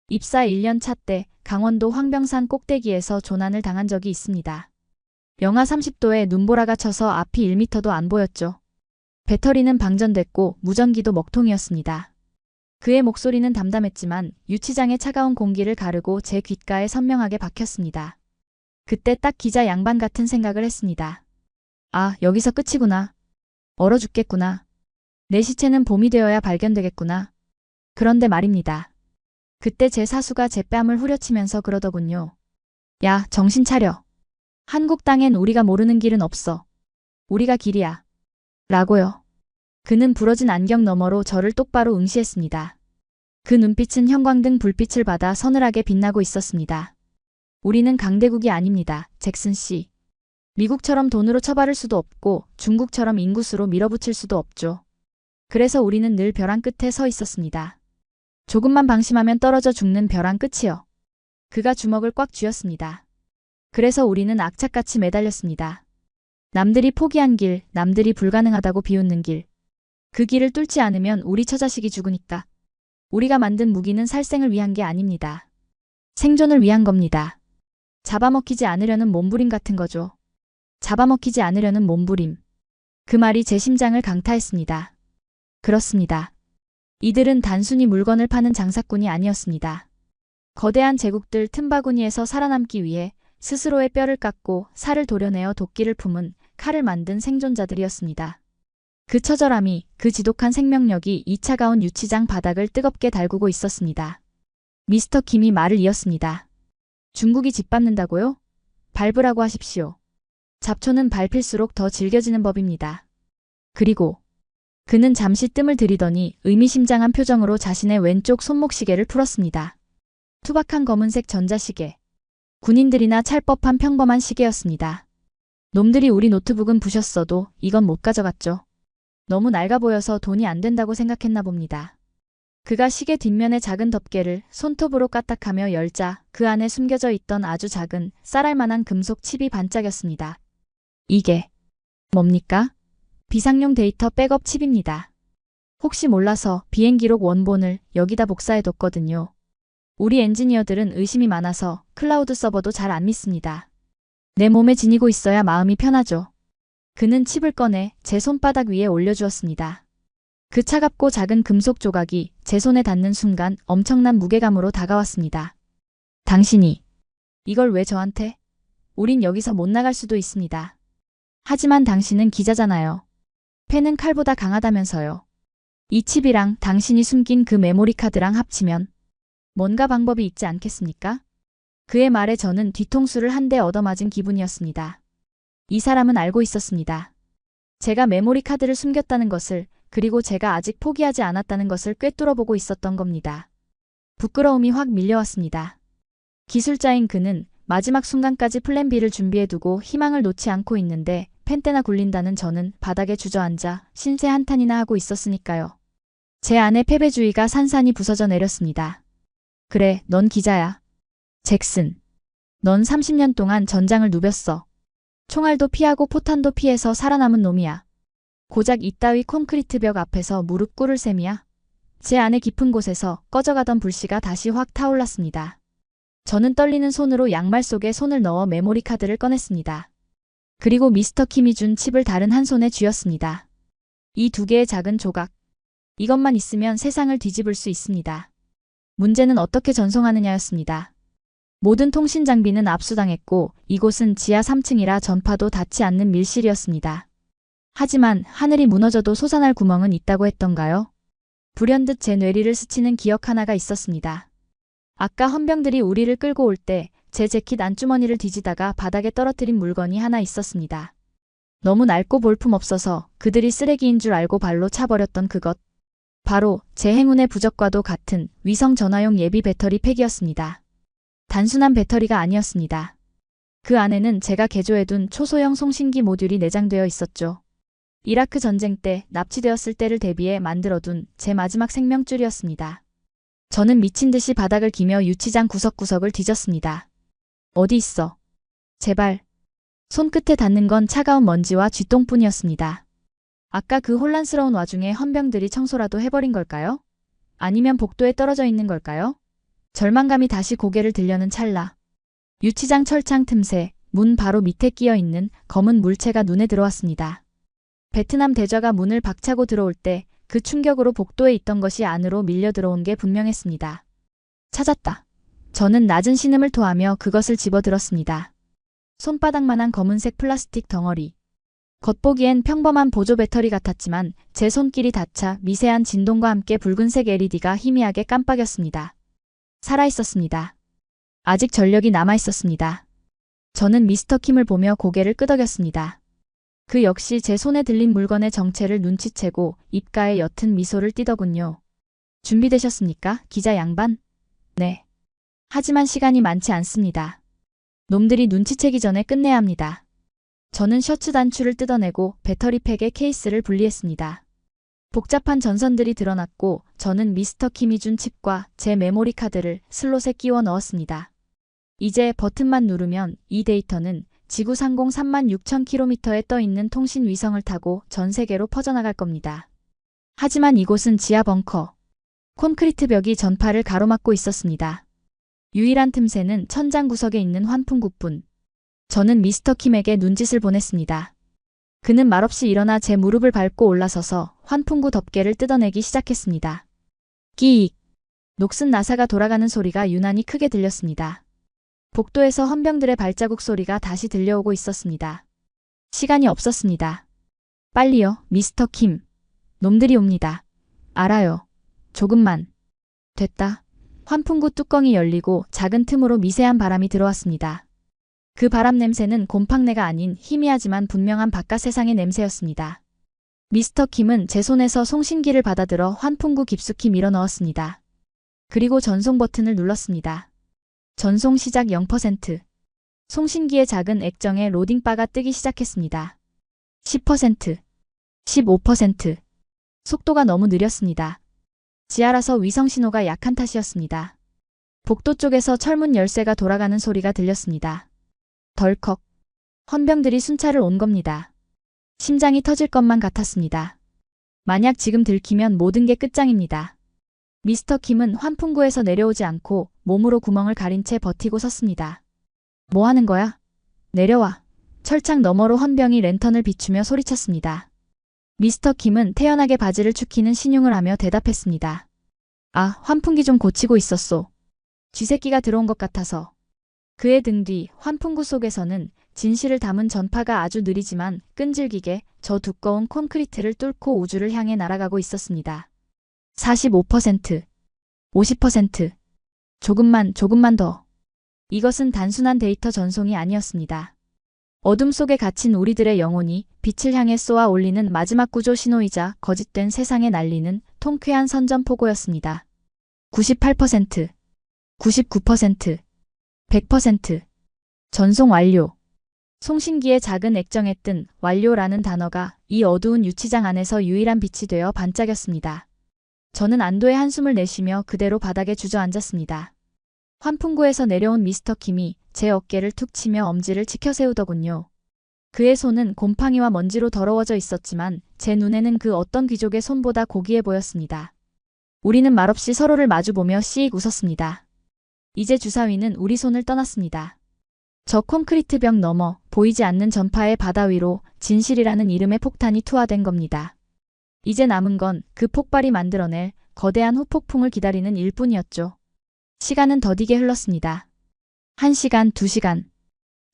입사 1년 차 때 강원도 황병산 꼭대기에서 조난을 당한 적이 있습니다. 영하 30도에 눈보라가 쳐서 앞이 1m도 안 보였죠. 배터리는 방전됐고 무전기도 먹통이었습니다. 그의 목소리는 담담했지만 유치장의 차가운 공기를 가르고 제 귓가에 선명하게 박혔습니다. 그때 딱 기자 양반 같은 생각을 했습니다. 아, 여기서 끝이구나. 얼어 죽겠구나. 내 시체는 봄이 되어야 발견되겠구나. 그런데 말입니다. 그때 제 사수가 제 뺨을 후려치면서 그러더군요. 야, 정신 차려. 한국 땅엔 우리가 모르는 길은 없어. 우리가 길이야. 라고요. 그는 부러진 안경 너머로 저를 똑바로 응시했습니다. 그 눈빛은 형광등 불빛을 받아 서늘하게 빛나고 있었습니다. 우리는 강대국이 아닙니다, 잭슨 씨. 미국처럼 돈으로 처바를 수도 없고 중국처럼 인구수로 밀어붙일 수도 없죠. 그래서 우리는 늘 벼랑 끝에 서 있었습니다. 조금만 방심하면 떨어져 죽는 벼랑 끝이요. 그가 주먹을 꽉 쥐었습니다. 그래서 우리는 악착같이 매달렸습니다. 남들이 포기한 길, 남들이 불가능하다고 비웃는 길. 그 길을 뚫지 않으면 우리 처자식이 죽으니까. 우리가 만든 무기는 살생을 위한 게 아닙니다. 생존을 위한 겁니다. 잡아먹히지 않으려는 몸부림 같은 거죠. 잡아먹히지 않으려는 몸부림. 그 말이 제 심장을 강타했습니다. 그렇습니다. 이들은 단순히 물건을 파는 장사꾼이 아니었습니다. 거대한 제국들 틈바구니에서 살아남기 위해 스스로의 뼈를 깎고 살을 도려내어 도끼를 품은 칼을 만든 생존자들이었습니다. 그 처절함이, 그 지독한 생명력이 이 차가운 유치장 바닥을 뜨겁게 달구고 있었습니다. 미스터 김이 말을 이었습니다. 중국이 짓밟는다고요? 밟으라고 하십시오. 잡초는 밟힐수록 더 질겨지는 법입니다. 그리고 그는 잠시 뜸을 들이더니 의미심장한 표정으로 자신의 왼쪽 손목시계를 풀었습니다. 투박한 검은색 전자시계. 군인들이나 찰 법한 평범한 시계였습니다. 놈들이 우리 노트북은 부셨어도 이건 못 가져갔죠. 너무 낡아 보여서 돈이 안 된다고 생각했나 봅니다. 그가 시계 뒷면의 작은 덮개를 손톱으로 까딱하며 열자 그 안에 숨겨져 있던 아주 작은 쌀알만한 금속 칩이 반짝였습니다. 이게 뭡니까? 비상용 데이터 백업 칩입니다. 혹시 몰라서 비행기록 원본을 여기다 복사해뒀거든요. 우리 엔지니어들은 의심이 많아서 클라우드 서버도 잘 안 믿습니다. 내 몸에 지니고 있어야 마음이 편하죠. 그는 칩을 꺼내 제 손바닥 위에 올려주었습니다. 그 차갑고 작은 금속 조각이 제 손에 닿는 순간 엄청난 무게감으로 다가왔습니다. 당신이 이걸 왜 저한테? 우린 여기서 못 나갈 수도 있습니다. 하지만 당신은 기자잖아요. 펜은 칼보다 강하다면서요. 이 칩이랑 당신이 숨긴 그 메모리 카드랑 합치면 뭔가 방법이 있지 않겠습니까? 그의 말에 저는 뒤통수를 한 대 얻어맞은 기분이었습니다. 이 사람은 알고 있었습니다. 제가 메모리 카드를 숨겼다는 것을, 그리고 제가 아직 포기하지 않았다는 것을 꿰뚫어보고 있었던 겁니다. 부끄러움이 확 밀려왔습니다. 기술자인 그는 마지막 순간까지 플랜 B를 준비해두고 희망을 놓지 않고 있는데 펜대나 굴린다는 저는 바닥에 주저앉아 신세 한탄이나 하고 있었으니까요. 제 안에 패배주의가 산산이 부서져 내렸습니다. 그래, 넌 기자야. 잭슨. 넌 30년 동안 전장을 누볐어. 총알도 피하고 포탄도 피해서 살아남은 놈이야. 고작 이따위 콘크리트 벽 앞에서 무릎 꿇을 셈이야. 제 안에 깊은 곳에서 꺼져가던 불씨가 다시 확 타올랐습니다. 저는 떨리는 손으로 양말 속에 손을 넣어 메모리 카드를 꺼냈습니다. 그리고 미스터 킴이 준 칩을 다른 한 손에 쥐었습니다. 이 두 개의 작은 조각. 이것만 있으면 세상을 뒤집을 수 있습니다. 문제는 어떻게 전송하느냐였습니다. 모든 통신 장비는 압수당했고 이곳은 지하 3층이라 전파도 닿지 않는 밀실이었습니다. 하지만 하늘이 무너져도 솟아날 구멍은 있다고 했던가요? 불현듯 제 뇌리를 스치는 기억 하나가 있었습니다. 아까 헌병들이 우리를 끌고 올 때 제 재킷 안주머니를 뒤지다가 바닥에 떨어뜨린 물건이 하나 있었습니다. 너무 낡고 볼품없어서 그들이 쓰레기인 줄 알고 발로 차버렸던 그것. 바로 제 행운의 부적과도 같은 위성 전화용 예비 배터리 팩이었습니다. 단순한 배터리가 아니었습니다. 그 안에는 제가 개조해둔 초소형 송신기 모듈이 내장되어 있었죠. 이라크 전쟁 때 납치되었을 때를 대비해 만들어둔 제 마지막 생명줄이었습니다. 저는 미친 듯이 바닥을 기며 유치장 구석구석을 뒤졌습니다. 어디 있어? 제발. 손끝에 닿는 건 차가운 먼지와 쥐똥뿐이었습니다. 아까 그 혼란스러운 와중에 헌병들이 청소라도 해버린 걸까요? 아니면 복도에 떨어져 있는 걸까요? 절망감이 다시 고개를 들려는 찰나. 유치장 철창 틈새, 문 바로 밑에 끼어 있는 검은 물체가 눈에 들어왔습니다. 베트남 대좌가 문을 박차고 들어올 때 그 충격으로 복도에 있던 것이 안으로 밀려 들어온 게 분명했습니다. 찾았다. 저는 낮은 신음을 토하며 그것을 집어들었습니다. 손바닥만한 검은색 플라스틱 덩어리. 겉보기엔 평범한 보조 배터리 같았지만 제 손길이 닿자 미세한 진동과 함께 붉은색 LED가 희미하게 깜빡였습니다. 살아있었습니다. 아직 전력이 남아있었습니다. 저는 미스터 킴을 보며 고개를 끄덕였습니다. 그 역시 제 손에 들린 물건의 정체를 눈치채고 입가에 옅은 미소를 띠더군요. 준비되셨습니까, 기자 양반? 네. 하지만 시간이 많지 않습니다. 놈들이 눈치채기 전에 끝내야 합니다. 저는 셔츠 단추를 뜯어내고 배터리 팩의 케이스를 분리했습니다. 복잡한 전선들이 드러났고 저는 미스터 킴이 준 칩과 제 메모리 카드를 슬롯에 끼워 넣었습니다. 이제 버튼만 누르면 이 데이터는 지구 상공 36,000km에 떠있는 통신 위성을 타고 전 세계로 퍼져나갈 겁니다. 하지만 이곳은 지하 벙커. 콘크리트 벽이 전파를 가로막고 있었습니다. 유일한 틈새는 천장 구석에 있는 환풍구뿐. 저는 미스터 킴에게 눈짓을 보냈습니다. 그는 말없이 일어나 제 무릎을 밟고 올라서서 환풍구 덮개를 뜯어내기 시작했습니다. 끼익! 녹슨 나사가 돌아가는 소리가 유난히 크게 들렸습니다. 복도에서 헌병들의 발자국 소리가 다시 들려오고 있었습니다. 시간이 없었습니다. 빨리요, 미스터 킴. 놈들이 옵니다. 알아요. 조금만. 됐다. 환풍구 뚜껑이 열리고 작은 틈으로 미세한 바람이 들어왔습니다. 그 바람 냄새는 곰팡내가 아닌 희미하지만 분명한 바깥 세상의 냄새였습니다. 미스터 킴은 제 손에서 송신기를 받아들어 환풍구 깊숙이 밀어 넣었습니다. 그리고 전송 버튼을 눌렀습니다. 전송 시작 0%. 송신기의 작은 액정에 로딩바가 뜨기 시작했습니다. 10%, 15%. 속도가 너무 느렸습니다. 지하라서 위성 신호가 약한 탓이었습니다. 복도 쪽에서 철문 열쇠가 돌아가는 소리가 들렸습니다. 덜컥. 헌병들이 순찰을 온 겁니다. 심장이 터질 것만 같았습니다. 만약 지금 들키면 모든 게 끝장입니다. 미스터 킴은 환풍구에서 내려오지 않고 몸으로 구멍을 가린 채 버티고 섰습니다. 뭐 하는 거야? 내려와. 철창 너머로 헌병이 랜턴을 비추며 소리쳤습니다. 미스터 킴은 태연하게 바지를 축히는 신용을 하며 대답했습니다. 아, 환풍기 좀 고치고 있었소. 쥐새끼가 들어온 것 같아서. 그의 등 뒤 환풍구 속에서는 진실을 담은 전파가 아주 느리지만 끈질기게 저 두꺼운 콘크리트를 뚫고 우주를 향해 날아가고 있었습니다. 45%, 50%, 조금만 더. 이것은 단순한 데이터 전송이 아니었습니다. 어둠 속에 갇힌 우리들의 영혼이 빛을 향해 쏘아 올리는 마지막 구조 신호이자 거짓된 세상에 날리는 통쾌한 선전포고였습니다. 98%, 99%, 100%. 전송 완료. 송신기의 작은 액정에 뜬 완료라는 단어가 이 어두운 유치장 안에서 유일한 빛이 되어 반짝였습니다. 저는 안도의 한숨을 내쉬며 그대로 바닥에 주저앉았습니다. 환풍구에서 내려온 미스터 킴이 제 어깨를 툭 치며 엄지를 치켜세우더군요. 그의 손은 곰팡이와 먼지로 더러워져 있었지만 제 눈에는 그 어떤 귀족의 손보다 고귀해 보였습니다. 우리는 말없이 서로를 마주보며 씩 웃었습니다. 이제 주사위는 우리 손을 떠났습니다. 저 콘크리트 벽 너머 보이지 않는 전파의 바다 위로 진실이라는 이름의 폭탄이 투하된 겁니다. 이제 남은 건 그 폭발이 만들어낼 거대한 후폭풍을 기다리는 일뿐이었죠. 시간은 더디게 흘렀습니다. 1시간, 2시간.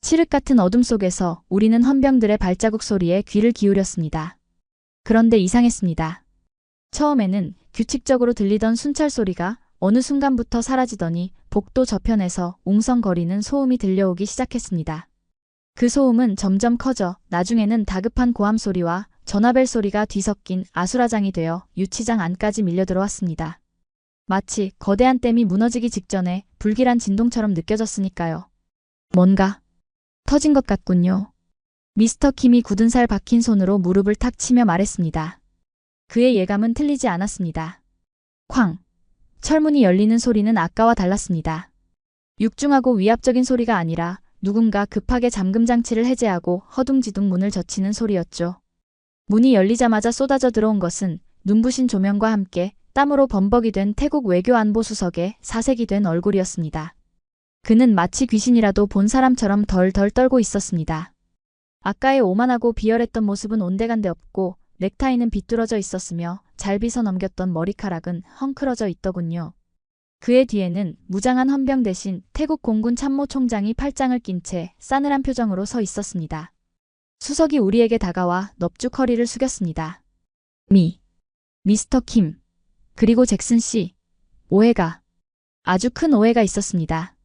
칠흑 같은 어둠 속에서 우리는 헌병들의 발자국 소리에 귀를 기울였습니다. 그런데 이상했습니다. 처음에는 규칙적으로 들리던 순찰 소리가 어느 순간부터 사라지더니 복도 저편에서 웅성거리는 소음이 들려오기 시작했습니다. 그 소음은 점점 커져 나중에는 다급한 고함 소리와 전화벨 소리가 뒤섞인 아수라장이 되어 유치장 안까지 밀려들어왔습니다. 마치 거대한 댐이 무너지기 직전에 불길한 진동처럼 느껴졌으니까요. 뭔가 터진 것 같군요. 미스터 킴이 굳은 살 박힌 손으로 무릎을 탁 치며 말했습니다. 그의 예감은 틀리지 않았습니다. 쾅! 철문이 열리는 소리는 아까와 달랐습니다. 육중하고 위압적인 소리가 아니라 누군가 급하게 잠금 장치를 해제하고 허둥지둥 문을 젖히는 소리였죠. 문이 열리자마자 쏟아져 들어온 것은 눈부신 조명과 함께 땀으로 범벅이 된 태국 외교안보수석의 사색이 된 얼굴이었습니다. 그는 마치 귀신이라도 본 사람처럼 덜덜 떨고 있었습니다. 아까의 오만하고 비열했던 모습은 온데간데 없고 넥타이는 비뚤어져 있었으며 잘 빗어 넘겼던 머리카락은 헝클어져 있더군요. 그의 뒤에는 무장한 헌병 대신 태국 공군 참모총장이 팔짱을 낀 채 싸늘한 표정으로 서 있었습니다. 수석이 우리에게 다가와 넙죽 허리를 숙였습니다. 미스터 킴, 그리고 잭슨 씨, 오해가, 아주 큰 오해가 있었습니다.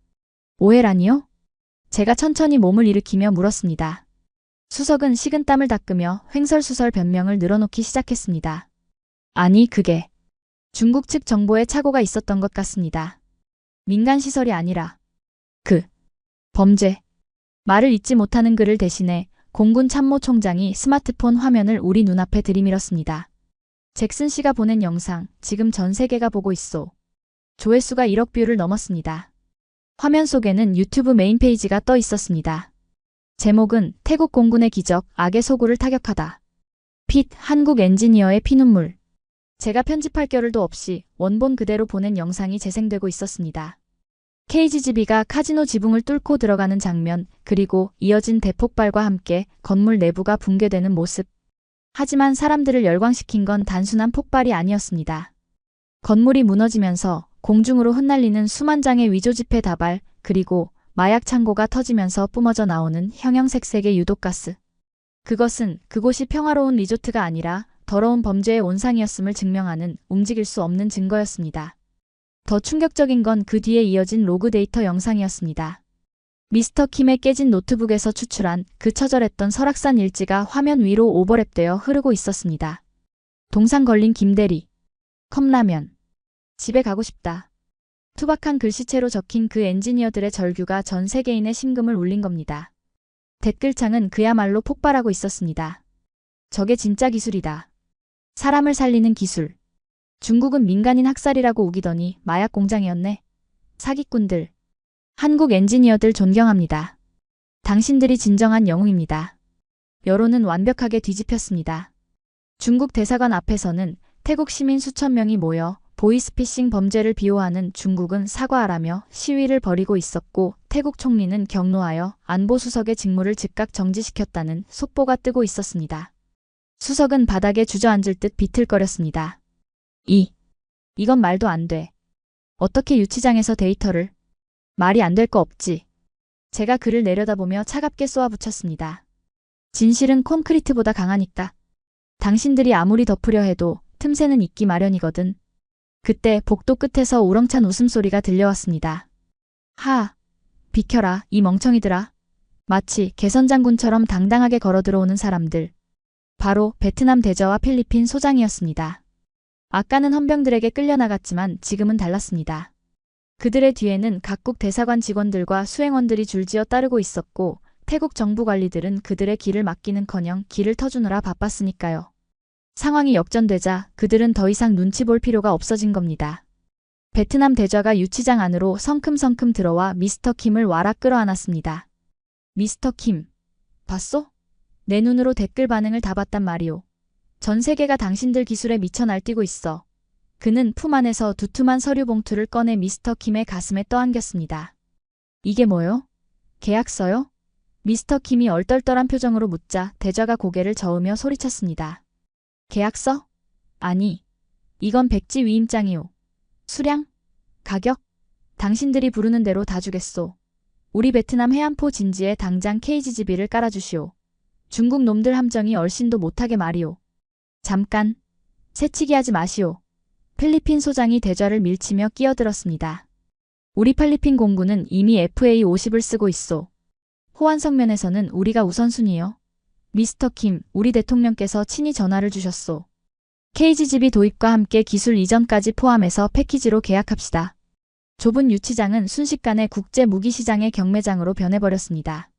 오해라니요? 제가 천천히 몸을 일으키며 물었습니다. 수석은 식은땀을 닦으며 횡설수설 변명을 늘어놓기 시작했습니다. 아니, 그게 중국 측 정보에 착오가 있었던 것 같습니다. 민간시설이 아니라 범죄. 말을 잇지 못하는 그를 대신해 공군 참모총장이 스마트폰 화면을 우리 눈앞에 들이밀었습니다. 잭슨 씨가 보낸 영상, 지금 전 세계가 보고 있소. 조회수가 1억 뷰를 넘었습니다. 화면 속에는 유튜브 메인 페이지가 떠 있었습니다. 제목은 태국 공군의 기적, 악의 소굴을 타격하다. 핏, 한국 엔지니어의 피눈물. 제가 편집할 겨를도 없이 원본 그대로 보낸 영상이 재생되고 있었습니다. KGB가 카지노 지붕을 뚫고 들어가는 장면, 그리고 이어진 대폭발과 함께 건물 내부가 붕괴되는 모습. 하지만 사람들을 열광시킨 건 단순한 폭발이 아니었습니다. 건물이 무너지면서 공중으로 흩날리는 수만 장의 위조지폐 다발, 그리고 마약 창고가 터지면서 뿜어져 나오는 형형색색의 유독가스. 그것은 그곳이 평화로운 리조트가 아니라 더러운 범죄의 온상이었음을 증명하는 움직일 수 없는 증거였습니다. 더 충격적인 건 그 뒤에 이어진 로그 데이터 영상이었습니다. 미스터 킴의 깨진 노트북에서 추출한 그 처절했던 설악산 일지가 화면 위로 오버랩되어 흐르고 있었습니다. 동상 걸린 김대리. 컵라면. 집에 가고 싶다. 투박한 글씨체로 적힌 그 엔지니어들의 절규가 전 세계인의 심금을 울린 겁니다. 댓글창은 그야말로 폭발하고 있었습니다. 저게 진짜 기술이다. 사람을 살리는 기술. 중국은 민간인 학살이라고 우기더니 마약 공장이었네. 사기꾼들. 한국 엔지니어들 존경합니다. 당신들이 진정한 영웅입니다. 여론은 완벽하게 뒤집혔습니다. 중국 대사관 앞에서는 태국 시민 수천 명이 모여 보이스피싱 범죄를 비호하는 중국은 사과하라며 시위를 벌이고 있었고 태국 총리는 경로하여 안보수석의 직무를 즉각 정지시켰다는 속보가 뜨고 있었습니다. 수석은 바닥에 주저앉을 듯 비틀거렸습니다. 이건 말도 안 돼. 어떻게 유치장에서 데이터를? 말이 안 될 거 없지. 제가 그를 내려다보며 차갑게 쏘아붙였습니다. 진실은 콘크리트보다 강하니까. 당신들이 아무리 덮으려 해도 틈새는 있기 마련이거든. 그때 복도 끝에서 우렁찬 웃음소리가 들려왔습니다. 하, 비켜라, 이 멍청이들아. 마치 개선장군처럼 당당하게 걸어 들어오는 사람들. 바로 베트남 대저와 필리핀 소장이었습니다. 아까는 헌병들에게 끌려나갔지만 지금은 달랐습니다. 그들의 뒤에는 각국 대사관 직원들과 수행원들이 줄지어 따르고 있었고 태국 정부 관리들은 그들의 길을 막기는커녕 길을 터주느라 바빴으니까요. 상황이 역전되자 그들은 더 이상 눈치 볼 필요가 없어진 겁니다. 베트남 대저가 유치장 안으로 성큼성큼 들어와 미스터 킴을 와락 끌어안았습니다. 미스터 킴, 봤소? 내 눈으로 댓글 반응을 다 봤단 말이오. 전 세계가 당신들 기술에 미쳐 날뛰고 있어. 그는 품 안에서 두툼한 서류 봉투를 꺼내 미스터 킴의 가슴에 떠안겼습니다. 이게 뭐요? 계약서요? 미스터 킴이 얼떨떨한 표정으로 묻자 대저가 고개를 저으며 소리쳤습니다. 계약서? 아니, 이건 백지 위임장이오. 수량? 가격? 당신들이 부르는 대로 다 주겠소. 우리 베트남 해안포 진지에 당장 KGB를 깔아주시오. 중국 놈들 함정이 얼씬도 못하게 말이오. 잠깐. 새치기 하지 마시오. 필리핀 소장이 대좌를 밀치며 끼어들었습니다. 우리 필리핀 공군은 이미 FA-50을 쓰고 있소. 호환성면에서는 우리가 우선순위요. 미스터 킴, 우리 대통령께서 친히 전화를 주셨소. KGB 도입과 함께 기술 이전까지 포함해서 패키지로 계약합시다. 좁은 유치장은 순식간에 국제 무기시장의 경매장으로 변해버렸습니다.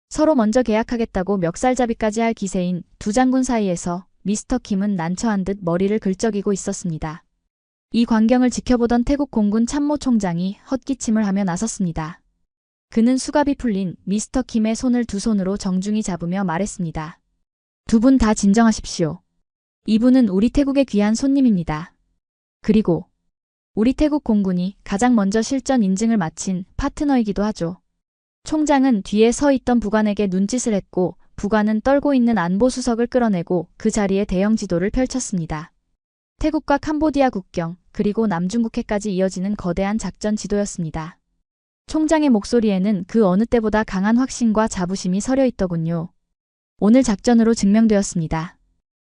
서로 먼저 계약하겠다고 멱살잡이까지 할 기세인 두 장군 사이에서 미스터 킴은 난처한 듯 머리를 긁적이고 있었습니다. 이 광경을 지켜보던 태국 공군 참모총장이 헛기침을 하며 나섰습니다. 그는 수갑이 풀린 미스터 킴의 손을 두 손으로 정중히 잡으며 말했습니다. 두 분 다 진정하십시오. 이분은 우리 태국의 귀한 손님입니다. 그리고 우리 태국 공군이 가장 먼저 실전 인증을 마친 파트너이기도 하죠. 총장은 뒤에 서 있던 부관에게 눈짓을 했고 부관은 떨고 있는 안보수석을 끌어내고 그 자리에 대형 지도를 펼쳤습니다. 태국과 캄보디아 국경 그리고 남중국해까지 이어지는 거대한 작전 지도였습니다. 총장의 목소리에는 그 어느 때보다 강한 확신과 자부심이 서려 있더군요. 오늘 작전으로 증명되었습니다.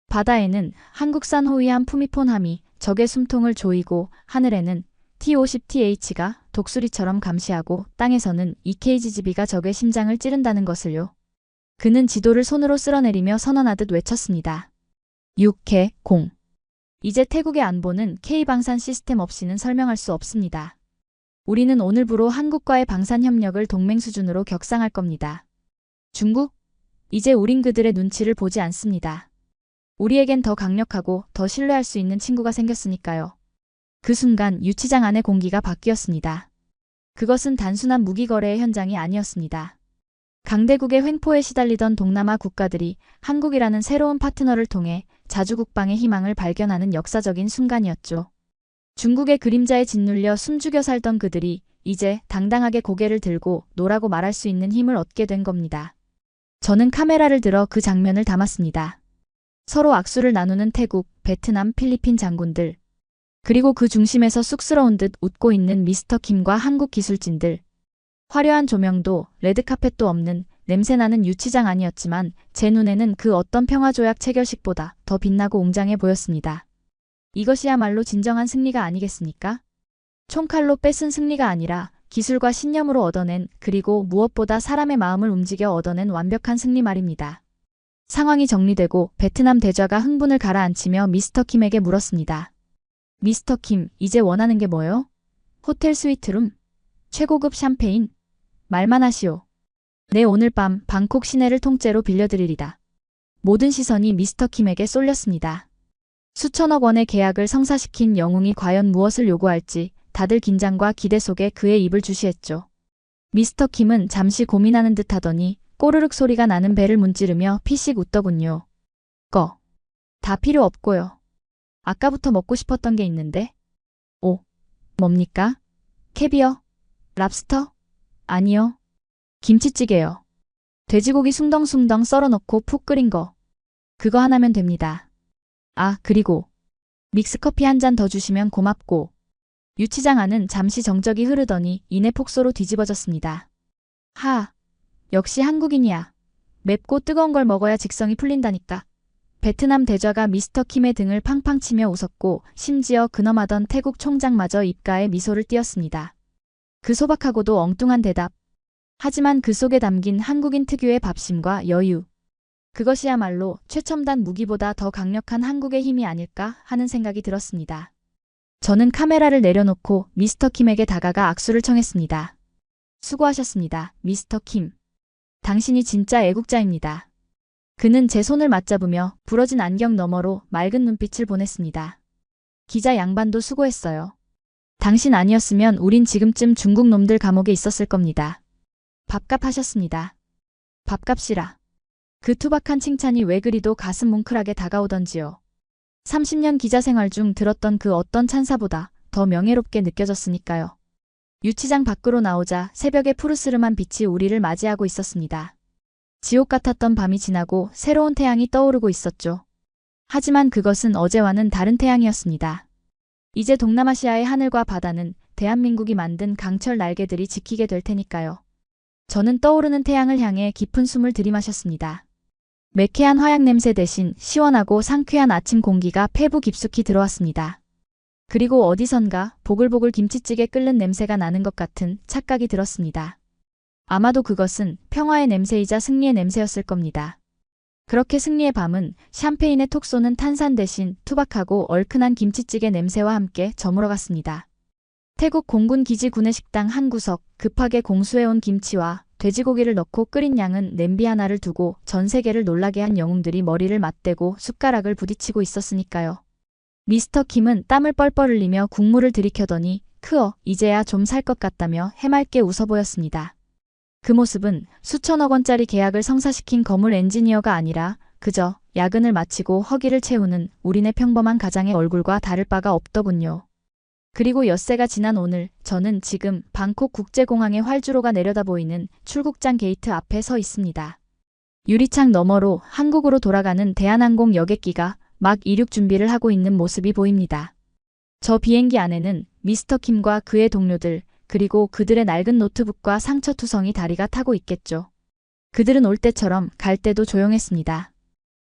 바다에는 한국산 호위함 푸미폰함이 적의 숨통을 조이고 하늘에는 T-50TH가 독수리처럼 감시하고 땅에서는 EKGB가 적의 심장을 찌른다는 것을요. 그는 지도를 손으로 쓸어내리며 선언하듯 외쳤습니다. 6해 0. 이제 태국의 안보는 K방산 시스템 없이는 설명할 수 없습니다. 우리는 오늘부로 한국과의 방산 협력을 동맹 수준으로 격상할 겁니다. 중국? 이제 우린 그들의 눈치를 보지 않습니다. 우리에겐 더 강력하고 더 신뢰할 수 있는 친구가 생겼으니까요. 그 순간 유치장 안의 공기가 바뀌었습니다. 그것은 단순한 무기 거래의 현장이 아니었습니다. 강대국의 횡포에 시달리던 동남아 국가들이 한국이라는 새로운 파트너를 통해 자주국방의 희망을 발견하는 역사적인 순간이었죠. 중국의 그림자에 짓눌려 숨죽여 살던 그들이 이제 당당하게 고개를 들고 노라고 말할 수 있는 힘을 얻게 된 겁니다. 저는 카메라를 들어 그 장면을 담았습니다. 서로 악수를 나누는 태국, 베트남, 필리핀 장군들. 그리고 그 중심에서 쑥스러운 듯 웃고 있는 미스터 킴과 한국 기술진들. 화려한 조명도 레드카펫도 없는 냄새나는 유치장 아니었지만 제 눈에는 그 어떤 평화조약 체결식보다 더 빛나고 웅장해 보였습니다. 이것이야말로 진정한 승리가 아니겠습니까? 총칼로 뺏은 승리가 아니라 기술과 신념으로 얻어낸 그리고 무엇보다 사람의 마음을 움직여 얻어낸 완벽한 승리 말입니다. 상황이 정리되고 베트남 대좌가 흥분을 가라앉히며 미스터 킴에게 물었습니다. 미스터 킴, 이제 원하는 게 뭐요? 호텔 스위트룸? 최고급 샴페인? 말만 하시오. 네, 오늘 밤 방콕 시내를 통째로 빌려드리리다. 모든 시선이 미스터 킴에게 쏠렸습니다. 수천억 원의 계약을 성사시킨 영웅이 과연 무엇을 요구할지 다들 긴장과 기대 속에 그의 입을 주시했죠. 미스터 킴은 잠시 고민하는 듯 하더니 꼬르륵 소리가 나는 배를 문지르며 피식 웃더군요. 다 필요 없고요. 아까부터 먹고 싶었던 게 있는데. 오, 뭡니까? 캐비어? 랍스터? 아니요. 김치찌개요. 돼지고기 숭덩숭덩 썰어넣고 푹 끓인 거. 그거 하나면 됩니다. 아, 그리고 믹스커피 한 잔 더 주시면 고맙고. 유치장 안은 잠시 정적이 흐르더니 이내 폭소로 뒤집어졌습니다. 역시 한국인이야. 맵고 뜨거운 걸 먹어야 직성이 풀린다니까. 베트남 대좌가 미스터 킴의 등을 팡팡 치며 웃었고 심지어 근엄하던 태국 총장마저 입가에 미소를 띄었습니다. 그 소박하고도 엉뚱한 대답. 하지만 그 속에 담긴 한국인 특유의 밥심과 여유. 그것이야말로 최첨단 무기보다 더 강력한 한국의 힘이 아닐까 하는 생각이 들었습니다. 저는 카메라를 내려놓고 미스터 킴에게 다가가 악수를 청했습니다. 수고하셨습니다, 미스터 킴. 당신이 진짜 애국자입니다. 그는 제 손을 맞잡으며 부러진 안경 너머로 맑은 눈빛을 보냈습니다. 기자 양반도 수고했어요. 당신 아니었으면 우린 지금쯤 중국 놈들 감옥에 있었을 겁니다. 밥값 하셨습니다. 밥값이라. 그 투박한 칭찬이 왜 그리도 가슴 뭉클하게 다가오던지요. 30년 기자 생활 중 들었던 그 어떤 찬사보다 더 명예롭게 느껴졌으니까요. 유치장 밖으로 나오자 새벽의 푸르스름한 빛이 우리를 맞이하고 있었습니다. 지옥 같았던 밤이 지나고 새로운 태양이 떠오르고 있었죠. 하지만 그것은 어제와는 다른 태양이었습니다. 이제 동남아시아의 하늘과 바다는 대한민국이 만든 강철 날개들이 지키게 될 테니까요. 저는 떠오르는 태양을 향해 깊은 숨을 들이마셨습니다. 매캐한 화약 냄새 대신 시원하고 상쾌한 아침 공기가 폐부 깊숙이 들어왔습니다. 그리고 어디선가 보글보글 김치찌개 끓는 냄새가 나는 것 같은 착각이 들었습니다. 아마도 그것은 평화의 냄새이자 승리의 냄새였을 겁니다. 그렇게 승리의 밤은 샴페인에 톡 쏘는 탄산 대신 투박하고 얼큰한 김치찌개 냄새와 함께 저물어갔습니다. 태국 공군 기지 구내식당 한 구석, 급하게 공수해온 김치와 돼지고기를 넣고 끓인 양은 냄비 하나를 두고 전 세계를 놀라게 한 영웅들이 머리를 맞대고 숟가락을 부딪히고 있었으니까요. 미스터 킴은 땀을 뻘뻘 흘리며 국물을 들이켜더니 크어, 이제야 좀 살 것 같다며 해맑게 웃어 보였습니다. 그 모습은 수천억 원짜리 계약을 성사시킨 거물 엔지니어가 아니라 그저 야근을 마치고 허기를 채우는 우리네 평범한 가장의 얼굴과 다를 바가 없더군요. 그리고 엿새가 지난 오늘 저는 지금 방콕 국제공항의 활주로가 내려다 보이는 출국장 게이트 앞에 서 있습니다. 유리창 너머로 한국으로 돌아가는 대한항공 여객기가 막 이륙 준비를 하고 있는 모습이 보입니다. 저 비행기 안에는 미스터 킴과 그의 동료들, 그리고 그들의 낡은 노트북과 상처투성이 다리가 타고 있겠죠. 그들은 올 때처럼 갈 때도 조용했습니다.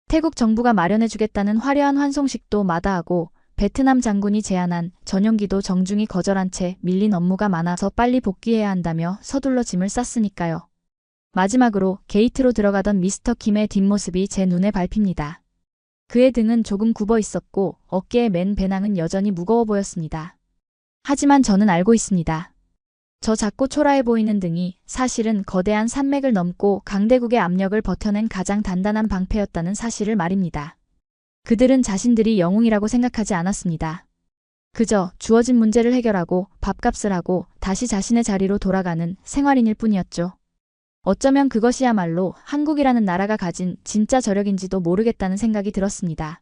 태국 정부가 마련해주겠다는 화려한 환송식도 마다하고 베트남 장군이 제안한 전용기도 정중히 거절한 채 밀린 업무가 많아서 빨리 복귀해야 한다며 서둘러 짐을 쌌으니까요. 마지막으로 게이트로 들어가던 미스터 킴의 뒷모습이 제 눈에 밟힙니다. 그의 등은 조금 굽어 있었고 어깨에 맨 배낭은 여전히 무거워 보였습니다. 하지만 저는 알고 있습니다. 저 작고 초라해 보이는 등이 사실은 거대한 산맥을 넘고 강대국의 압력을 버텨낸 가장 단단한 방패였다는 사실을 말입니다. 그들은 자신들이 영웅이라고 생각하지 않았습니다. 그저 주어진 문제를 해결하고 밥값을 하고 다시 자신의 자리로 돌아가는 생활인일 뿐이었죠. 어쩌면 그것이야말로 한국이라는 나라가 가진 진짜 저력인지도 모르겠다는 생각이 들었습니다.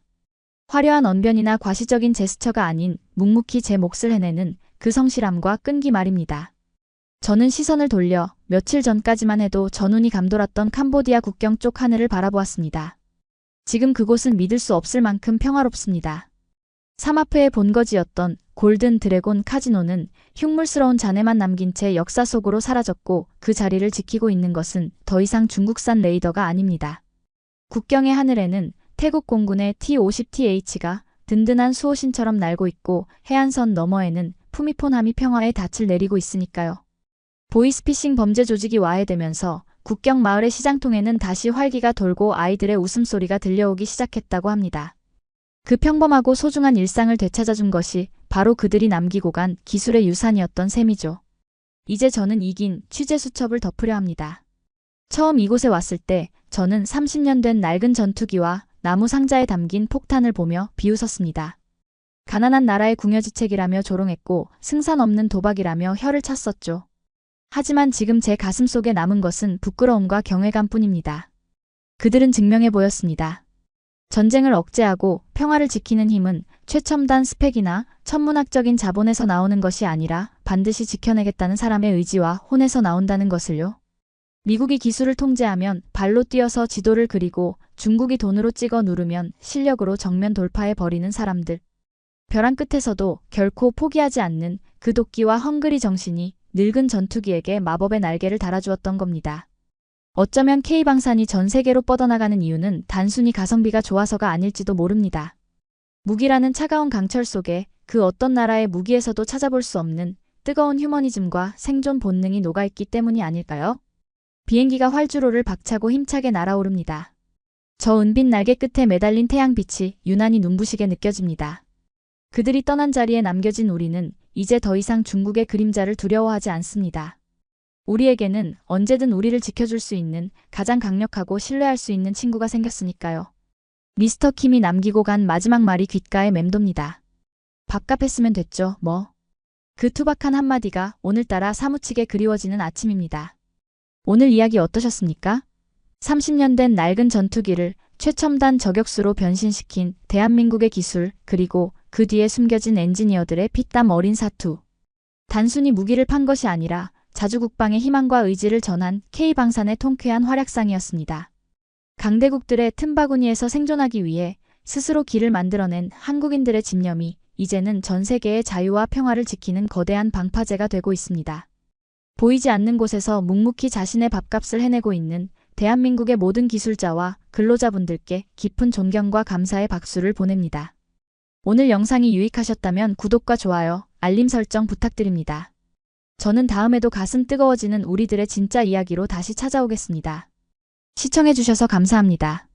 화려한 언변이나 과시적인 제스처가 아닌 묵묵히 제 몫을 해내는 그 성실함과 끈기 말입니다. 저는 시선을 돌려 며칠 전까지만 해도 저 눈이 감돌았던 캄보디아 국경 쪽 하늘을 바라보았습니다. 지금 그곳은 믿을 수 없을 만큼 평화롭습니다. 사마프의 본거지였던 골든 드래곤 카지노는 흉물스러운 잔해만 남긴 채 역사 속으로 사라졌고 그 자리를 지키고 있는 것은 더 이상 중국산 레이더가 아닙니다. 국경의 하늘에는 태국 공군의 T-50TH가 든든한 수호신처럼 날고 있고 해안선 너머에는 푸미폰함이 평화의 닻을 내리고 있으니까요. 보이스피싱 범죄 조직이 와해되면서 국경 마을의 시장통에는 다시 활기가 돌고 아이들의 웃음소리가 들려오기 시작했다고 합니다. 그 평범하고 소중한 일상을 되찾아준 것이 바로 그들이 남기고 간 기술의 유산이었던 셈이죠. 이제 저는 이긴 취재 수첩을 덮으려 합니다. 처음 이곳에 왔을 때 저는 30년 된 낡은 전투기와 나무 상자에 담긴 폭탄을 보며 비웃었습니다. 가난한 나라의 궁여지책이라며 조롱했고 승산 없는 도박이라며 혀를 찼었죠. 하지만 지금 제 가슴 속에 남은 것은 부끄러움과 경외감뿐입니다. 그들은 증명해 보였습니다. 전쟁을 억제하고 평화를 지키는 힘은 최첨단 스펙이나 천문학적인 자본에서 나오는 것이 아니라 반드시 지켜내겠다는 사람의 의지와 혼에서 나온다는 것을요. 미국이 기술을 통제하면 발로 뛰어서 지도를 그리고 중국이 돈으로 찍어 누르면 실력으로 정면 돌파해 버리는 사람들. 벼랑 끝에서도 결코 포기하지 않는 그 도끼와 헝그리 정신이 늙은 전투기에게 마법의 날개를 달아주었던 겁니다. 어쩌면 K방산이 전 세계로 뻗어나가는 이유는 단순히 가성비가 좋아서가 아닐지도 모릅니다. 무기라는 차가운 강철 속에 그 어떤 나라의 무기에서도 찾아볼 수 없는 뜨거운 휴머니즘과 생존 본능이 녹아있기 때문이 아닐까요? 비행기가 활주로를 박차고 힘차게 날아오릅니다. 저 은빛 날개 끝에 매달린 태양빛이 유난히 눈부시게 느껴집니다. 그들이 떠난 자리에 남겨진 우리는 이제 더 이상 중국의 그림자를 두려워하지 않습니다. 우리에게는 언제든 우리를 지켜줄 수 있는 가장 강력하고 신뢰할 수 있는 친구가 생겼으니까요. 미스터 킴이 남기고 간 마지막 말이 귓가에 맴돕니다. 밥값 했으면 됐죠, 뭐. 그 투박한 한마디가 오늘따라 사무치게 그리워지는 아침입니다. 오늘 이야기 어떠셨습니까? 30년 된 낡은 전투기를 최첨단 저격수로 변신시킨 대한민국의 기술, 그리고 그 뒤에 숨겨진 엔지니어들의 피땀 어린 사투. 단순히 무기를 판 것이 아니라 자주국방의 희망과 의지를 전한 K방산의 통쾌한 활약상이었습니다. 강대국들의 틈바구니에서 생존하기 위해 스스로 길을 만들어낸 한국인들의 집념이 이제는 전 세계의 자유와 평화를 지키는 거대한 방파제가 되고 있습니다. 보이지 않는 곳에서 묵묵히 자신의 밥값을 해내고 있는 대한민국의 모든 기술자와 근로자분들께 깊은 존경과 감사의 박수를 보냅니다. 오늘 영상이 유익하셨다면 구독과 좋아요, 알림 설정 부탁드립니다. 저는 다음에도 가슴 뜨거워지는 우리들의 진짜 이야기로 다시 찾아오겠습니다. 시청해주셔서 감사합니다.